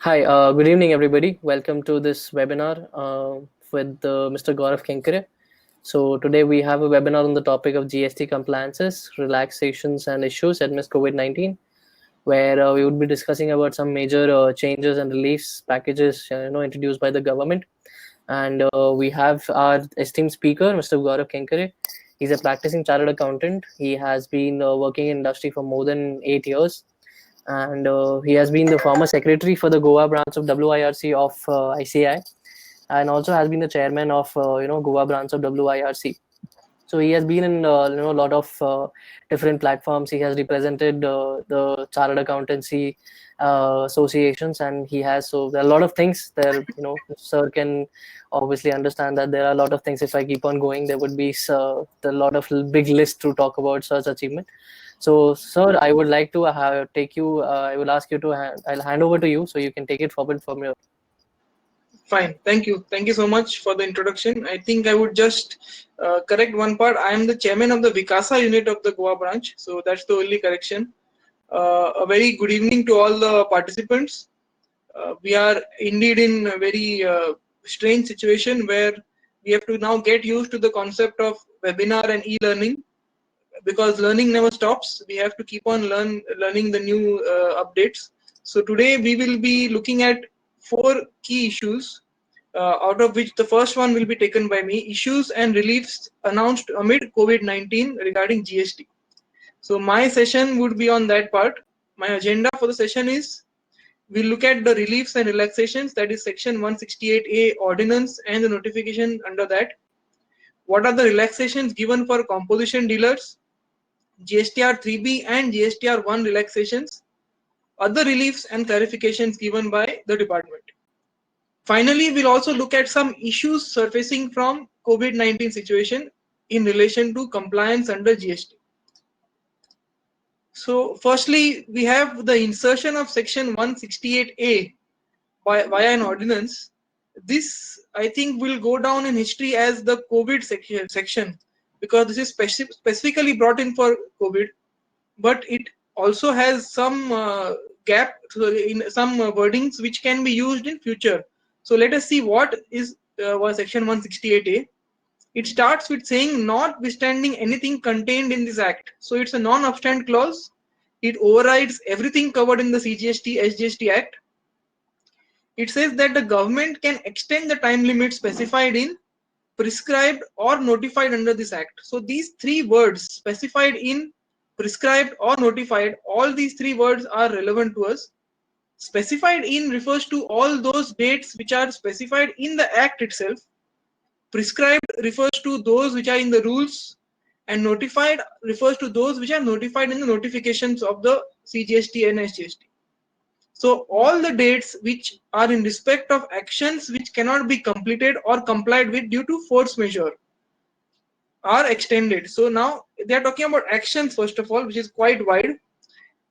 Hi, good evening, everybody. Welcome to this webinar with Mr. Gaurav Kenkare. So today we have a webinar on the topic of GST compliances, relaxations, and issues amidst COVID-19, where we would be discussing about some major changes and reliefs packages, introduced by the government. And we have our esteemed speaker, Mr. Gaurav Kenkare. He's a practicing chartered accountant. He has been working in industry for more than 8 years, and he has been the former secretary for the Goa branch of WIRC of ICI, and also has been the chairman of Goa branch of WIRC. So he has been in a lot of different platforms. He has represented the chartered accountancy associations, and he has, so there are a lot of things there. Sir can obviously understand that there are a lot of things. If I keep on going, there would be a lot of big list to talk about such achievement. So, sir, I would like to take you. I will ask you to. I'll hand over to you so you can take it forward from here. Fine. Thank you. Thank you so much for the introduction. I think I would just correct one part. I am the chairman of the Vikasa unit of the Goa branch. So that's the only correction. A very good evening to all the participants. We are indeed in a very strange situation where we have to now get used to the concept of webinar and e-learning, because learning never stops. We have to keep on learning the new updates. So today we will be looking at four key issues, out of which the first one will be taken by me: issues and reliefs announced amid COVID-19 regarding GST. So my session would be on that part. My agenda for the session is, we'll look at the reliefs and relaxations, that is section 168A ordinance and the notification under that. What are the relaxations given for composition dealers, GSTR 3B and GSTR 1 relaxations, other reliefs and clarifications given by the department. Finally, we'll also look at some issues surfacing from COVID-19 situation in relation to compliance under GST. So firstly, we have the insertion of section 168A via an ordinance. This, I think, will go down in history as the COVID section, because this is specifically brought in for COVID, but it also has some gap in some wordings which can be used in future. So let us see what is was section 168A. It starts with saying, notwithstanding anything contained in this act. So it's a non-obstant clause. It overrides everything covered in the CGST SGST Act. It says that the government can extend the time limit specified in, prescribed, or notified under this act. So these three words, specified in, prescribed, or notified, all these three words are relevant to us. Specified in refers to all those dates which are specified in the act itself. Prescribed refers to those which are in the rules, and notified refers to those which are notified in the notifications of the CGST and SGST. So all the dates which are in respect of actions which cannot be completed or complied with due to force majeure are extended. So now they are talking about actions, first of all, which is quite wide.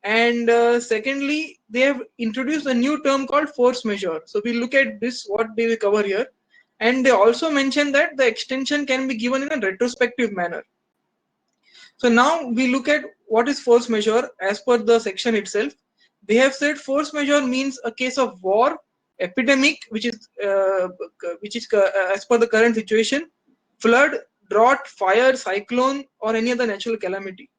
And secondly, they have introduced a new term called force majeure. So we look at this, what they will cover here. And they also mention that the extension can be given in a retrospective manner. So now we look at what is force majeure as per the section itself. They have said force majeure means a case of war, epidemic, which is as per the current situation, flood, drought, fire, cyclone, or any other natural calamity.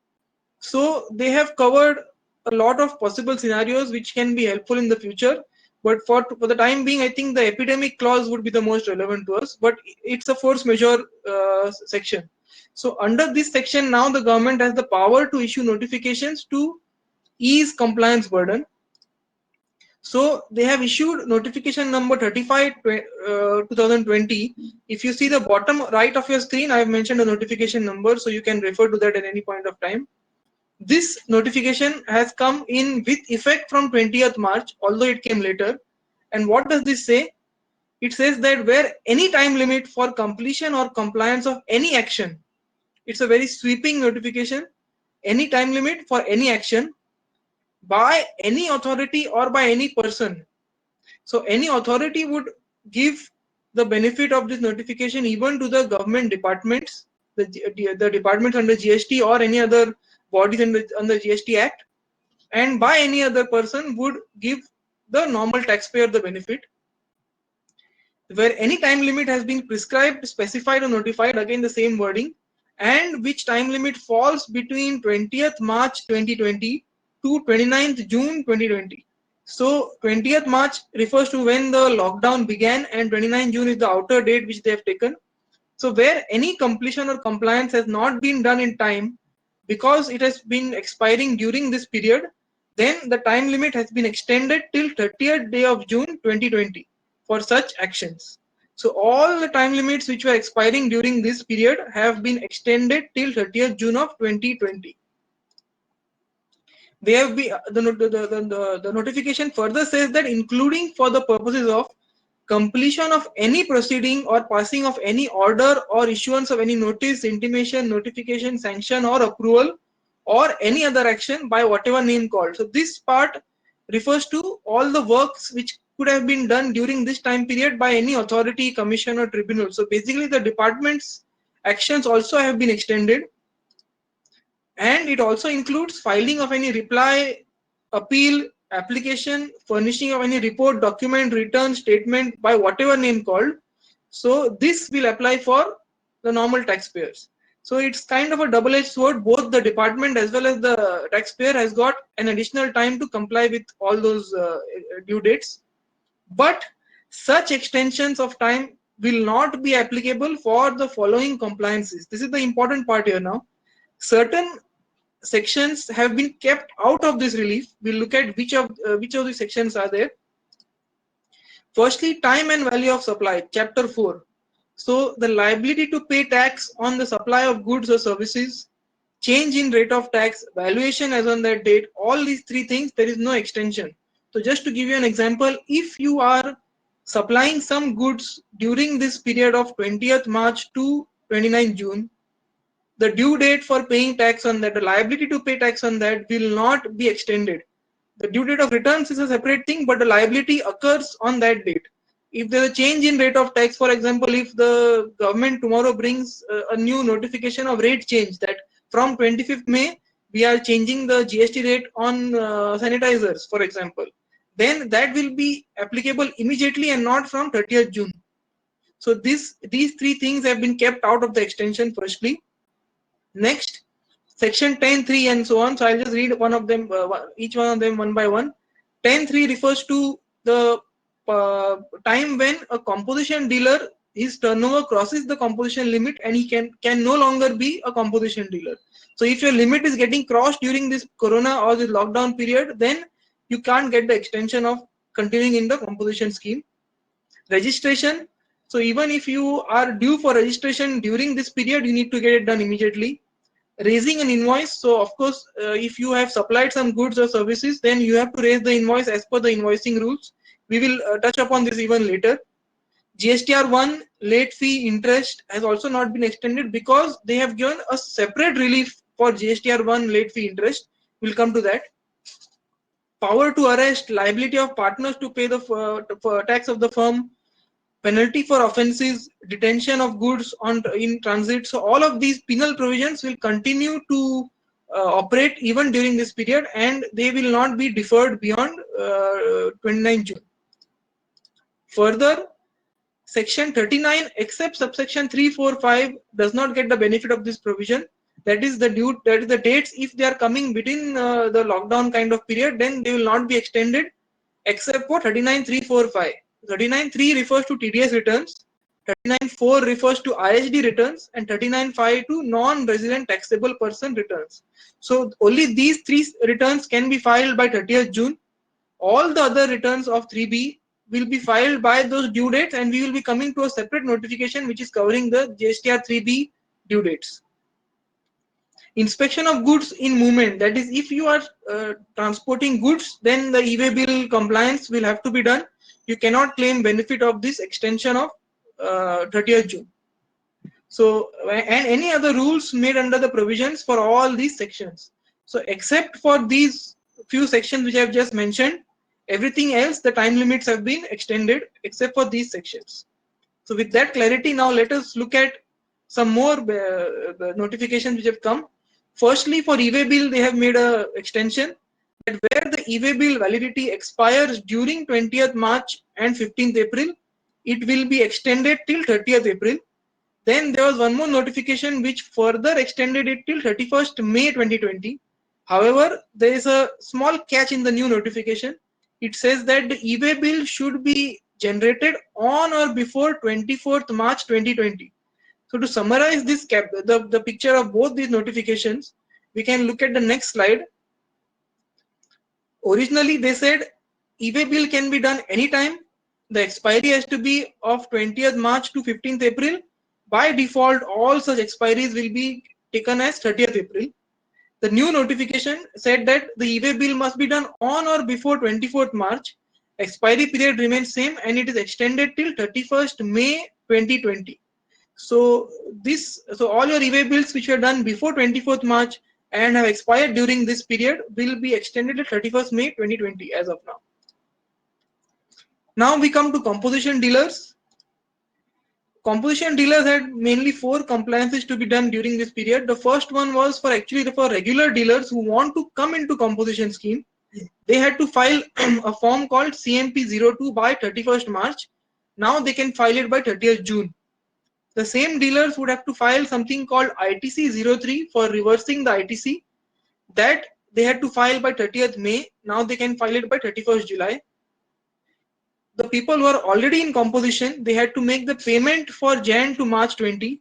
So they have covered a lot of possible scenarios which can be helpful in the future. But for the time being, I think the epidemic clause would be the most relevant to us. But it's a force majeure section. So under this section, now the government has the power to issue notifications to ease compliance burden. So they have issued notification number 35 2020. If you see the bottom right of your screen, I have mentioned a notification number, so you can refer to that at any point of time. This notification has come in with effect from 20th March, although it came later. And what does this say? It says that where any time limit for completion or compliance of any action, it's a very sweeping notification, any time limit for any action by any authority or by any person. So any authority would give the benefit of this notification even to the government departments, the departments under GST or any other bodies under GST Act, and by any other person would give the normal taxpayer the benefit. Where any time limit has been prescribed, specified or notified, again the same wording, and which time limit falls between 20th March 2020 to 29th June 2020. So 20th March refers to when the lockdown began, and 29th June is the outer date which they have taken. So where any completion or compliance has not been done in time because it has been expiring during this period, then the time limit has been extended till 30th day of June 2020 for such actions. So all the time limits which were expiring during this period have been extended till 30th June of 2020. They have been, the notification further says that including for the purposes of completion of any proceeding or passing of any order or issuance of any notice, intimation, notification, sanction or approval or any other action by whatever name called. So this part refers to all the works which could have been done during this time period by any authority, commission or tribunal. So basically the department's actions also have been extended, and it also includes filing of any reply, appeal, application, furnishing of any report, document, return, statement by whatever name called. So this will apply for the normal taxpayers. So it's kind of a double-edged sword. Both the department as well as the taxpayer has got an additional time to comply with all those due dates. But such extensions of time will not be applicable for the following compliances. This is the important part here now. Certain sections have been kept out of this relief. We'll look at which of the sections are there. Firstly, time and value of supply, chapter 4. So the liability to pay tax on the supply of goods or services, change in rate of tax, valuation as on that date, all these three things, there is no extension. So just to give you an example, if you are supplying some goods during this period of 20th March to 29th June, the due date for paying tax on that, the liability to pay tax on that will not be extended. The due date of returns is a separate thing, but the liability occurs on that date. If there is a change in rate of tax, for example, if the government tomorrow brings a new notification of rate change that from 25th May we are changing the GST rate on sanitizers, for example, then that will be applicable immediately and not from 30th June. So these three things have been kept out of the extension firstly. Next, section 10.3 and so on. So I'll just read one of them, each one of them one by one. 10.3 refers to the time when a composition dealer, his turnover crosses the composition limit and he can no longer be a composition dealer. So if your limit is getting crossed during this corona or this lockdown period, then you can't get the extension of continuing in the composition scheme. Registration. So even if you are due for registration during this period, you need to get it done immediately. Raising an invoice. So of course, if you have supplied some goods or services, then you have to raise the invoice as per the invoicing rules. We will touch upon this even later. GSTR 1 late fee interest has also not been extended because they have given a separate relief for GSTR 1 late fee interest. We'll come to that. Power to arrest, liability of partners to pay the tax of the firm, penalty for offences, detention of goods in transit. So all of these penal provisions will continue to operate even during this period, and they will not be deferred beyond 29 June. Further, section 39 except subsection 3, 4, 5 does not get the benefit of this provision. That is the dates. If they are coming within the lockdown kind of period, then they will not be extended except for 39, 3, 4, 5. 39.3 refers to TDS returns, 39.4 refers to IHD returns, and 39.5 to non-resident taxable person returns. So only these three returns can be filed by 30th June. All the other returns of 3B will be filed by those due dates, and we will be coming to a separate notification which is covering the GSTR 3B due dates. Inspection of goods in movement, that is, if you are transporting goods, then the e-way bill compliance will have to be done. You cannot claim benefit of this extension of 30th June. So, and any other rules made under the provisions for all these sections. So except for these few sections which I have just mentioned, everything else, the time limits have been extended except for these sections. So with that clarity, now let us look at some more notifications which have come. Firstly, for e-way bill, they have made a extension. that where the e-way bill validity expires during 20th March and 15th April, it will be extended till 30th April. Then there was one more notification which further extended it till 31st May 2020. However, there is a small catch in the new notification. It says that the e-way bill should be generated on or before 24th March 2020. So to summarize this the picture of both these notifications, we can look at the next slide. Originally, they said e-way bill can be done anytime. The expiry has to be of 20th March to 15th April. By default, all such expiries will be taken as 30th April. The new notification said that the e-way bill must be done on or before 24th March. Expiry period remains same and it is extended till 31st May 2020. So all your e-way bills which were done before 24th March and have expired during this period will be extended to 31st May 2020 as of now. Now we come to composition dealers. Composition dealers had mainly 4 compliances to be done during this period. The first one was for regular dealers who want to come into composition scheme. They had to file a form called CMP02 by 31st March. Now they can file it by 30th June. The same dealers would have to file something called ITC03 for reversing the ITC. That they had to file by 30th May. Now they can file it by 31st July. The people who are already in composition, they had to make the payment for Jan to March 20.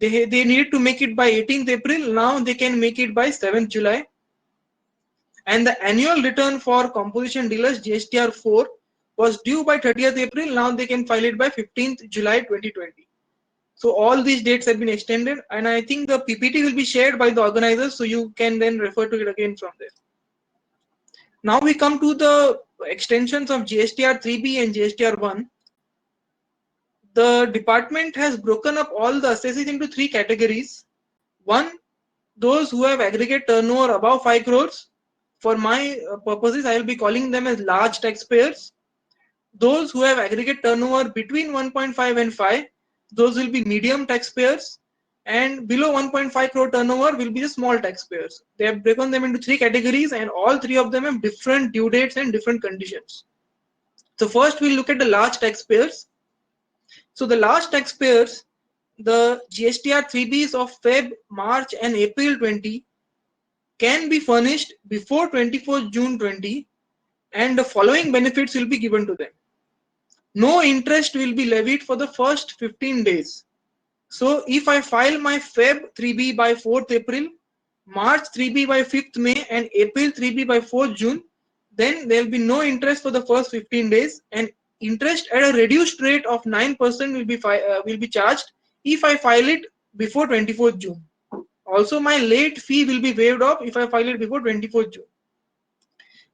They needed to make it by 18th April. Now they can make it by 7th July. And the annual return for composition dealers GSTR 4 was due by 30th April. Now they can file it by 15th July 2020. So all these dates have been extended, and I think the PPT will be shared by the organizers, so you can then refer to it again from there. Now we come to the extensions of GSTR 3B and GSTR 1. The department has broken up all the assessees into 3 categories. One, those who have aggregate turnover above 5 crores. For my purposes, I will be calling them as large taxpayers. Those who have aggregate turnover between 1.5 and 5, those will be medium taxpayers, and below 1.5 crore turnover will be the small taxpayers. They have broken them into 3 categories, and all 3 of them have different due dates and different conditions. So first we'll look at the large taxpayers. So the large taxpayers, the GSTR 3Bs of Feb, March and April 20 can be furnished before 24th June 20, and the following benefits will be given to them. No interest will be levied for the first 15 days. So if I file my Feb 3B by 4th April, March 3B by 5th May and April 3B by 4th June, then there will be no interest for the first 15 days, and interest at a reduced rate of 9% will be charged if I file it before 24th June. Also, my late fee will be waived off if I file it before 24th June.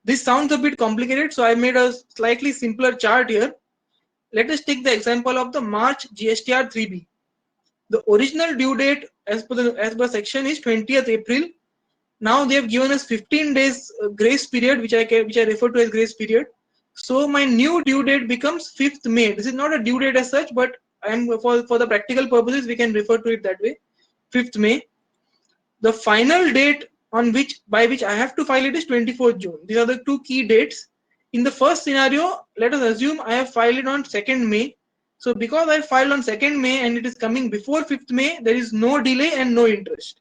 This sounds a bit complicated, so I made a slightly simpler chart here. Let us take the example of the March GSTR 3B. The original due date as per section is 20th April. Now they have given us 15 days grace period, which I refer to as grace period. So my new due date becomes 5th May. This is not a due date as such, but for the practical purposes we can refer to it that way. 5th May. The final date by which I have to file it is 24th June. These are the 2 key dates. In the first scenario, let us assume I have filed it on 2nd May. So because I filed on 2nd May and it is coming before 5th May, there is no delay and no interest.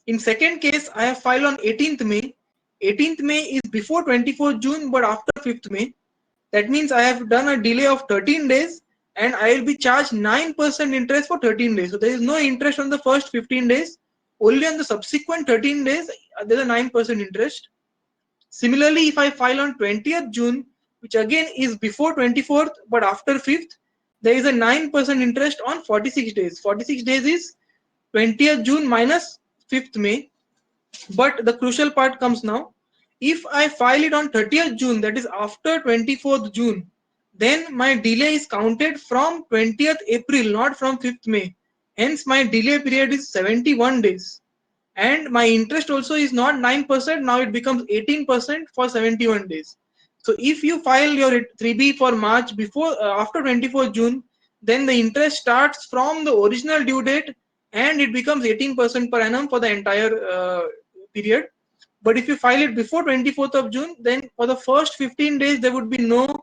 In second case, I have filed on 18th May. 18th May is before 24th June but after 5th May. That means I have done a delay of 13 days and I will be charged 9% interest for 13 days. So there is no interest on the first 15 days. Only on the subsequent 13 days, there is a 9% interest. Similarly, if I file on 20th June, which again is before 24th but after 5th, there is a 9% interest on 46 days. 46 days is 20th June minus 5th May. But the crucial part comes now. If I file it on 30th June, that is after 24th June, then my delay is counted from 20th April, not from 5th May. Hence, my delay period is 71 days. And my interest also is not 9%, now it becomes 18% for 71 days. So if you file your 3B for March after 24th June, then the interest starts from the original due date and it becomes 18% per annum for the entire period. But if you file it before 24th of June, then for the first 15 days there would be no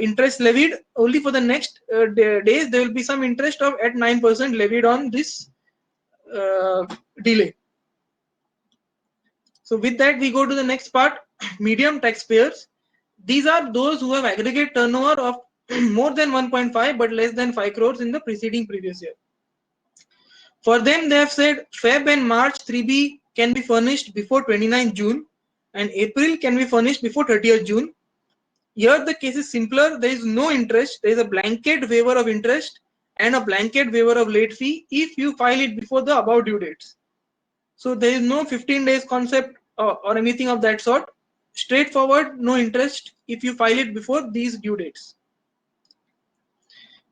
interest levied. Only for the next days there will be some interest of at 9% levied on this delay. So with that we go to the next part. Medium taxpayers. These are those who have aggregate turnover of more than 1.5 but less than 5 crores in the preceding previous year. For them, they have said Feb and March 3B can be furnished before 29th June and April can be furnished before 30th June. Here the case is simpler. There is no interest. There is a blanket waiver of interest and a blanket waiver of late fee if you file it before the above due dates. So there is no 15 days concept or anything of that sort. Straightforward, no interest if you file it before these due dates.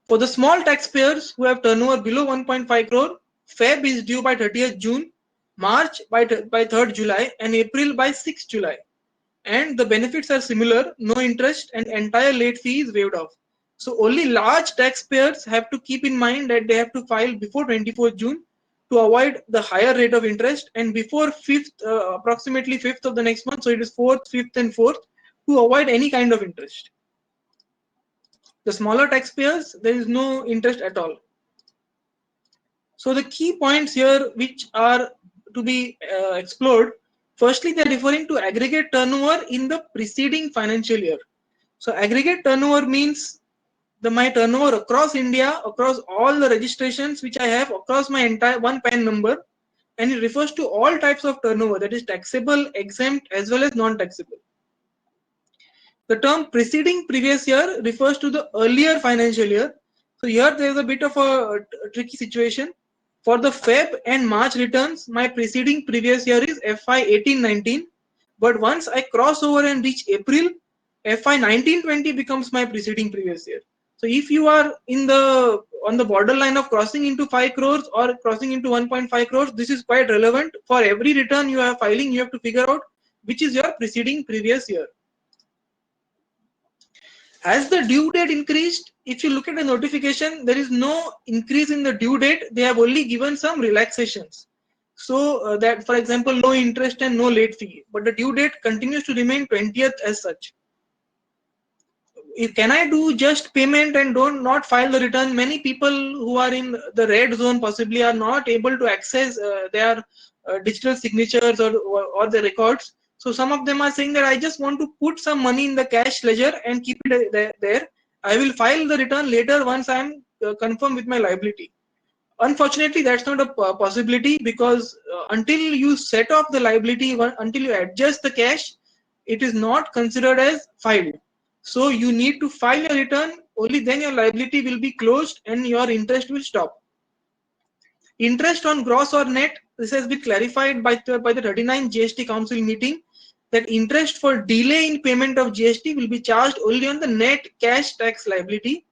For the small taxpayers who have turnover below 1.5 crore, Feb is due by 30th June, March by 3rd July, and April by 6th July. And the benefits are similar, no interest, and entire late fee is waived off. So only large taxpayers have to keep in mind that they have to file before 24th June to avoid the higher rate of interest, and before 5th, approximately 5th of the next month, so it is 4th, 5th, and 4th, to avoid any kind of interest. The smaller taxpayers, there is no interest at all. So the key points here which are to be explored, firstly they are referring to aggregate turnover in the preceding financial year. So aggregate turnover means my turnover across India, across all the registrations which I have across my entire one PAN number, and it refers to all types of turnover, that is taxable, exempt, as well as non-taxable. The term preceding previous year refers to the earlier financial year. So here there is a bit of a tricky situation. For the Feb and March returns, my preceding previous year is FY 18-19. But once I cross over and reach April, FY 19-20 becomes my preceding previous year. So if you are on the borderline of crossing into 5 crores or crossing into 1.5 crores, this is quite relevant. For every return you are filing, you have to figure out which is your preceding previous year. As the due date increased, if you look at the notification, there is no increase in the due date. They have only given some relaxations. So that, for example, no interest and no late fee, but the due date continues to remain 20th as such. Can I do just payment and not file the return? Many people who are in the red zone possibly are not able to access their digital signatures or the records. So some of them are saying that I just want to put some money in the cash ledger and keep it there. I will file the return later once I am confirmed with my liability. Unfortunately, that's not a possibility, because until you set off the liability, until you adjust the cash, it is not considered as filed. So you need to file your return, only then your liability will be closed and your interest will stop. Interest on gross or net, this has been clarified by the 39th GST Council meeting, that interest for delay in payment of GST will be charged only on the net cash tax liability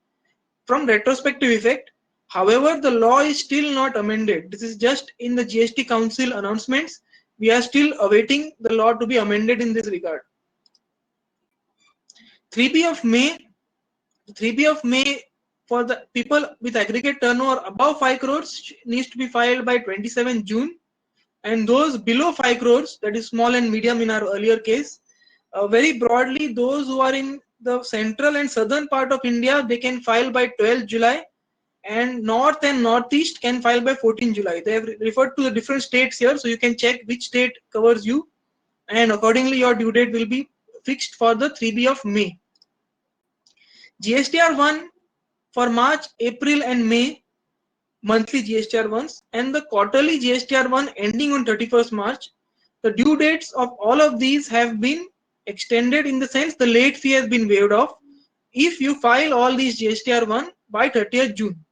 from retrospective effect. However, the law is still not amended. This is just in the GST Council announcements. We are still awaiting the law to be amended in this regard. 3B of May for the people with aggregate turnover above 5 crores needs to be filed by 27th June, and those below 5 crores, that is small and medium in our earlier case, very broadly, those who are in the central and southern part of India, they can file by 12th July, and north and northeast can file by 14th July. They have referred to the different states here, so you can check which state covers you, and accordingly your due date will be fixed for the 3B of May. GSTR1 for March, April and May, monthly GSTR1s, and the quarterly GSTR1 ending on 31st March. The due dates of all of these have been extended, in the sense the late fee has been waived off if you file all these GSTR1 by 30th June.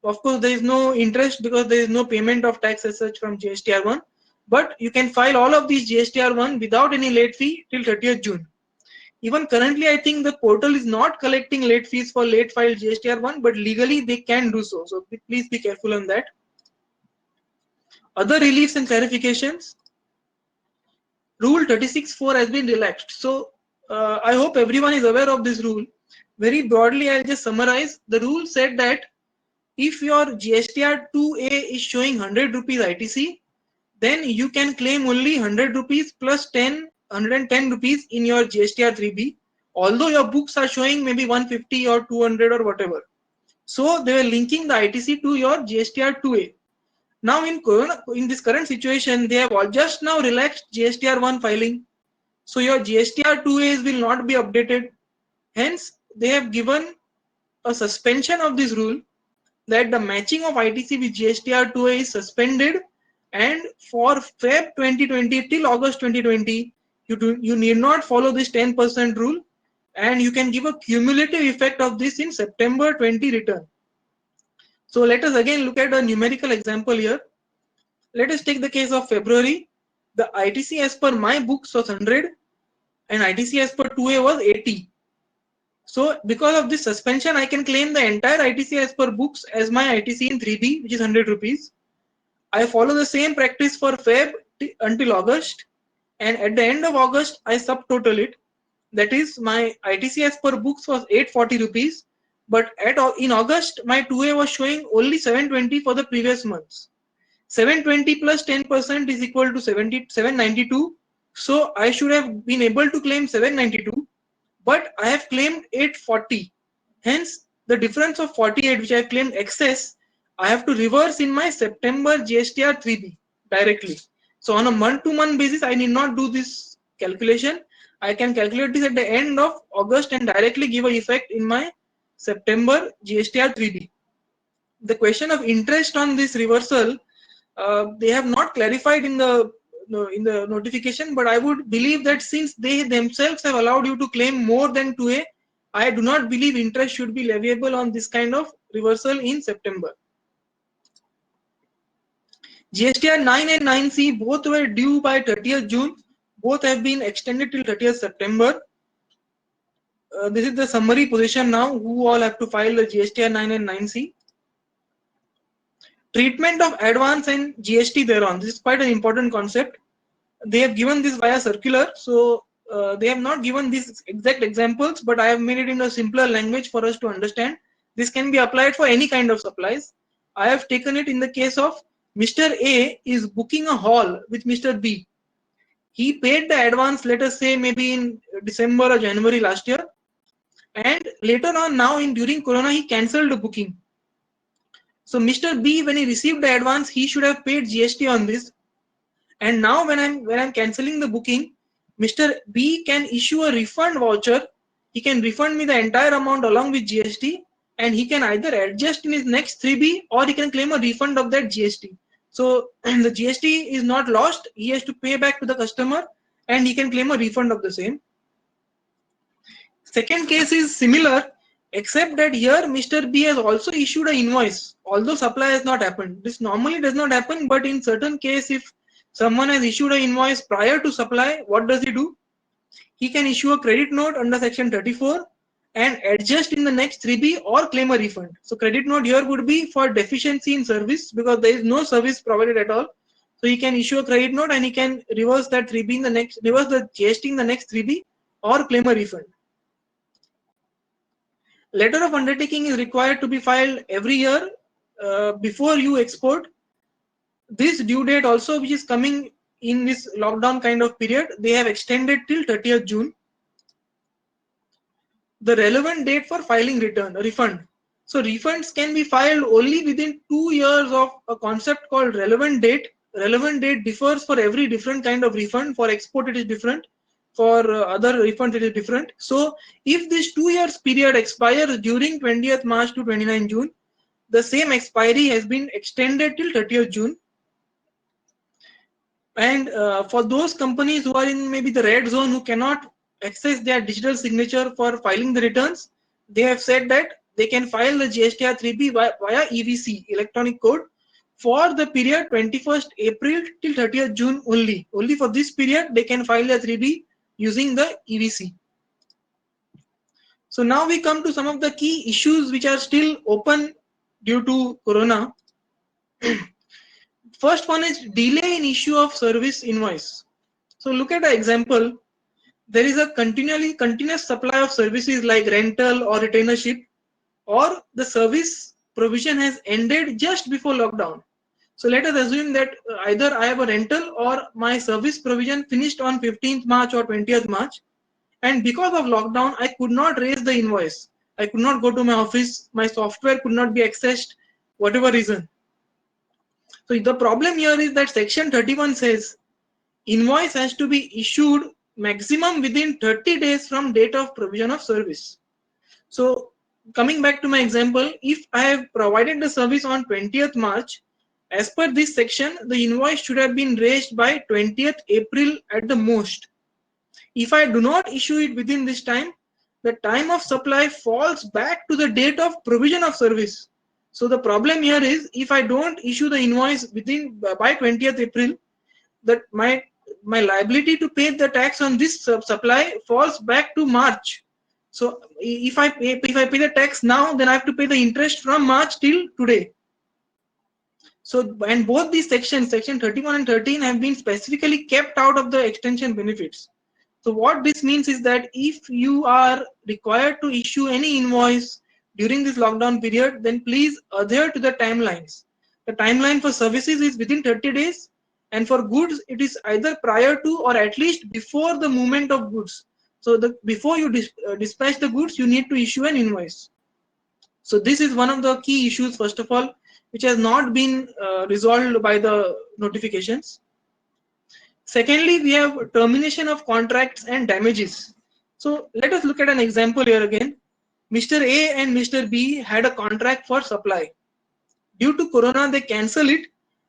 Of course, there is no interest because there is no payment of tax as such from GSTR1, but you can file all of these GSTR1 without any late fee till 30th June. Even currently, I think the portal is not collecting late fees for late filed GSTR1, but legally they can do so. So please be careful on that. Other reliefs and clarifications. Rule 36(4) has been relaxed. So I hope everyone is aware of this rule. Very broadly, I'll just summarize. The rule said that if your GSTR 2A is showing 100 rupees ITC, then you can claim only 100 rupees plus 110 rupees in your GSTR 3B, although your books are showing maybe 150 or 200 or whatever. So they were linking the ITC to your GSTR 2A. Now in this current situation, they have all just now relaxed GSTR 1 filing. So your GSTR 2As will not be updated. Hence, they have given a suspension of this rule that the matching of ITC with GSTR 2A is suspended, and for Feb 2020 till August 2020, you need not follow this 10% rule, and you can give a cumulative effect of this in September 20 return. So let us again look at a numerical example here. Let us take the case of February. The ITC as per my books was 100 and ITC as per 2A was 80. So because of this suspension, I can claim the entire ITC as per books as my ITC in 3B, which is 100 rupees. I follow the same practice for Feb until August, and at the end of August, I subtotal it. That is, my ITC as per books was 840 rupees, but in August, my 2A was showing only 720 for the previous months. 720 plus 10% is equal to 792. So I should have been able to claim 792, but I have claimed 840. Hence, the difference of 48 which I have claimed excess, I have to reverse in my September GSTR 3B directly. So on a month-to-month basis, I need not do this calculation. I can calculate this at the end of August and directly give an effect in my September GSTR 3B. The question of interest on this reversal, they have not clarified in the notification, but I would believe that since they themselves have allowed you to claim more than 2A, I do not believe interest should be leviable on this kind of reversal in September. GSTR 9 and 9C both were due by 30th June. Both have been extended till 30th September. This is the summary position now, who all have to file the GSTR 9 and 9C. Treatment of advance and GST thereon. This is quite an important concept. They have given this via circular, so they have not given these exact examples, but I have made it in a simpler language for us to understand. This can be applied for any kind of supplies. I have taken it in the case of Mr. A is booking a hall with Mr. B. He paid the advance, let us say maybe in December or January last year, and later on now during Corona he cancelled the booking. So Mr. B, when he received the advance, he should have paid GST on this. And now when I'm cancelling the booking, Mr. B can issue a refund voucher. He can refund me the entire amount along with GST, and he can either adjust in his next 3B or he can claim a refund of that GST. So the GST is not lost. He has to pay back to the customer and he can claim a refund of the same. Second case is similar, except that here Mr. B has also issued an invoice, although supply has not happened. This normally does not happen, but in certain case, if someone has issued an invoice prior to supply, what does he do? He can issue a credit note under section 34 and adjust in the next 3B or claim a refund. So credit note here would be for deficiency in service because there is no service provided at all. So he can issue a credit note and he can reverse that 3B in the next, reverse the GST in the next 3B or claim a refund. Letter of undertaking is required to be filed every year before you export. This due date also, which is coming in this lockdown kind of period, they have extended till 30th June. The relevant date for filing refund. So refunds can be filed only within 2 years of a concept called relevant date. Relevant date differs for every different kind of refund. For export it is different. For other refunds it is different. So if this 2 years period expires during 20th March to 29 June, the same expiry has been extended till 30th June. And for those companies who are in maybe the red zone, who cannot access their digital signature for filing the returns, they have said that they can file the GSTR 3B via EVC, electronic code, for the period 21st April till 30th June only. Only for this period they can file the 3B using the EVC. So now we come to some of the key issues which are still open due to Corona. First one is delay in issue of service invoice. So look at the example. There is a continuous supply of services like rental or retainership, or the service provision has ended just before lockdown. So let us assume that either I have a rental or my service provision finished on 15th March or 20th March, and because of lockdown I could not raise the invoice. I could not go to my office, my software could not be accessed, whatever reason. So the problem here is that section 31 says invoice has to be issued maximum within 30 days from date of provision of service. So coming back to my example, if I have provided the service on 20th March, as per this section, the invoice should have been raised by 20th April at the most. If I do not issue it within this time, the time of supply falls back to the date of provision of service. So the problem here is if I don't issue the invoice within by 20th April, that my liability to pay the tax on this supply falls back to March. So if I pay the tax now, then I have to pay the interest from March till today. So, and both these sections, section 31 and 13, have been specifically kept out of the extension benefits. So what this means is that if you are required to issue any invoice during this lockdown period, then please adhere to the timelines. The timeline for services is within 30 days, and for goods it is either prior to or at least before the movement of goods. So before you dispatch the goods, you need to issue an invoice. So this is one of the key issues, first of all, which has not been resolved by the notifications. Secondly, we have termination of contracts and damages. So let us look at an example here again. Mr. A and Mr. B had a contract for supply. Due to Corona, they cancel it,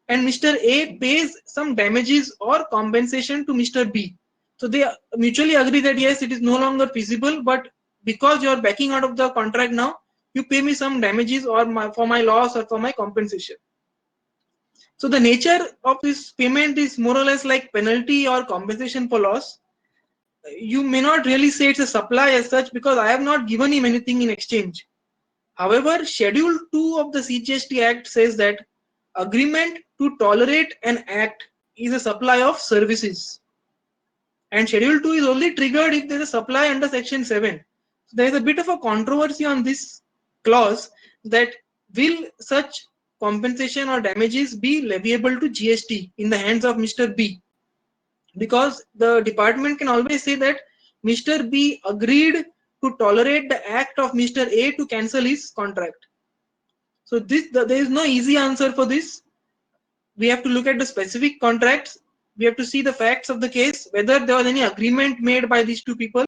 and Mr. A pays some damages or compensation to Mr. B. So they mutually agree that yes, it is no longer feasible, but because you are backing out of the contract now, you pay me some damages or for my loss or for my compensation. So the nature of this payment is more or less like penalty or compensation for loss. You may not really say it's a supply as such because I have not given him anything in exchange. However, Schedule 2 of the CGST Act says that agreement to tolerate an act is a supply of services. And Schedule 2 is only triggered if there is a supply under Section 7. So there is a bit of a controversy on this clause, that will such compensation or damages be leviable to GST in the hands of Mr. B? Because the department can always say that Mr. B agreed to tolerate the act of Mr. A to cancel his contract. So there is no easy answer for this. We have to look at the specific contracts. We have to see the facts of the case, whether there was any agreement made by these two people.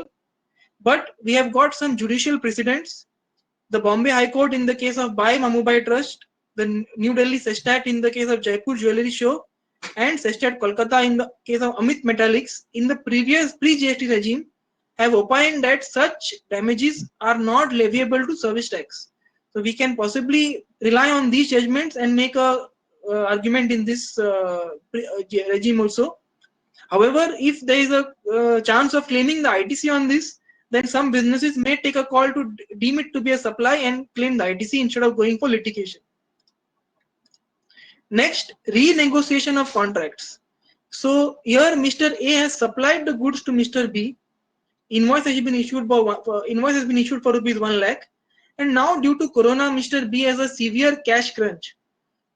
But we have got some judicial precedents. The Bombay High Court in the case of Bhai Mamubai Trust, the New Delhi Sestat in the case of Jaipur Jewellery Show, and Sestat Kolkata in the case of Amit Metallics in the previous pre-GST regime have opined that such damages are not leviable to service tax. So we can possibly rely on these judgments and make a argument in this regime also. However, if there is a chance of claiming the ITC on this, then some businesses may take a call to deem it to be a supply and claim the ITC instead of going for litigation. Next, renegotiation of contracts. So here Mr. A has supplied the goods to Mr. B. Invoice has been issued for rupees 1 lakh, and now due to Corona, Mr. B has a severe cash crunch.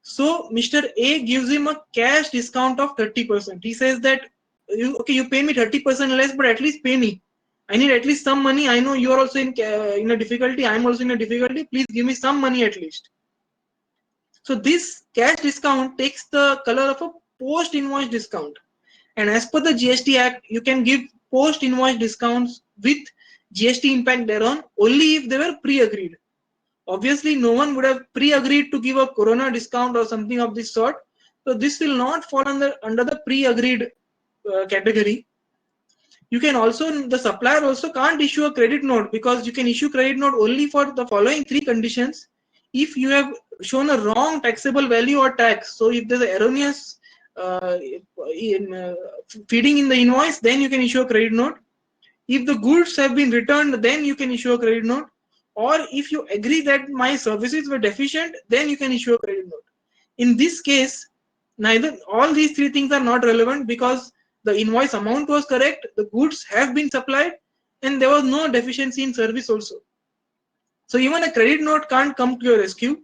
So Mr. A gives him a cash discount of 30%. He says that you pay me 30% less, but at least pay me. I need at least some money. I know you are also in a difficulty. I am also in a difficulty. Please give me some money at least. So this cash discount takes the color of a post-invoice discount. And as per the GST Act, you can give post-invoice discounts with GST impact thereon only if they were pre-agreed. Obviously, no one would have pre-agreed to give a Corona discount or something of this sort. So this will not fall under the pre-agreed category. You can also, the supplier also can't issue a credit note, because you can issue credit note only for the following 3 conditions. If you have shown a wrong taxable value or tax, so if there's an erroneous feeding in the invoice, then you can issue a credit note. If the goods have been returned, then you can issue a credit note. Or if you agree that my services were deficient, then you can issue a credit note. In this case, all these 3 things are not relevant, because the invoice amount was correct, the goods have been supplied, and there was no deficiency in service also. So even a credit note can't come to your rescue.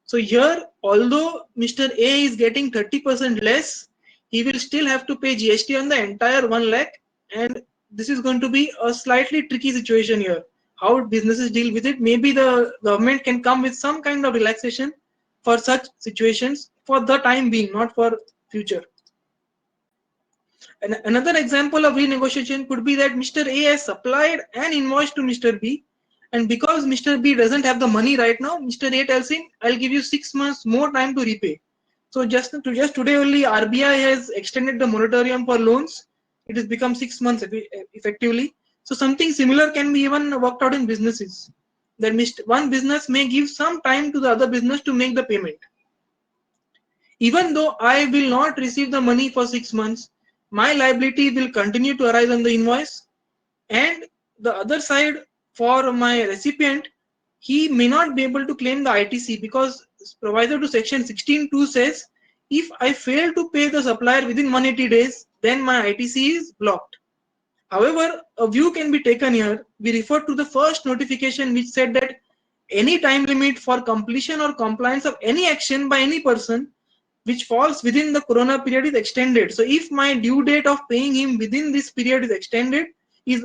So here, although Mr. A is getting 30% less, he will still have to pay GST on the entire 1 lakh, and this is going to be a slightly tricky situation here. How businesses deal with it? Maybe the government can come with some kind of relaxation for such situations for the time being, not for future. And another example of renegotiation could be that Mr. A has supplied an invoice to Mr. B, and because Mr. B doesn't have the money right now, Mr. A tells him, "I'll give you 6 months more time to repay." So just today only, RBI has extended the moratorium for loans. It has become 6 months effectively. So something similar can be even worked out in businesses. That one business may give some time to the other business to make the payment. Even though I will not receive the money for 6 months, my liability will continue to arise on the invoice, and the other side, for my recipient, he may not be able to claim the ITC because proviso to section 16(2) says if I fail to pay the supplier within 180 days, then my ITC is blocked. However, a view can be taken here. We refer to the first notification which said that any time limit for completion or compliance of any action by any person which falls within the corona period is extended. So if my due date of paying him within this period is extended, is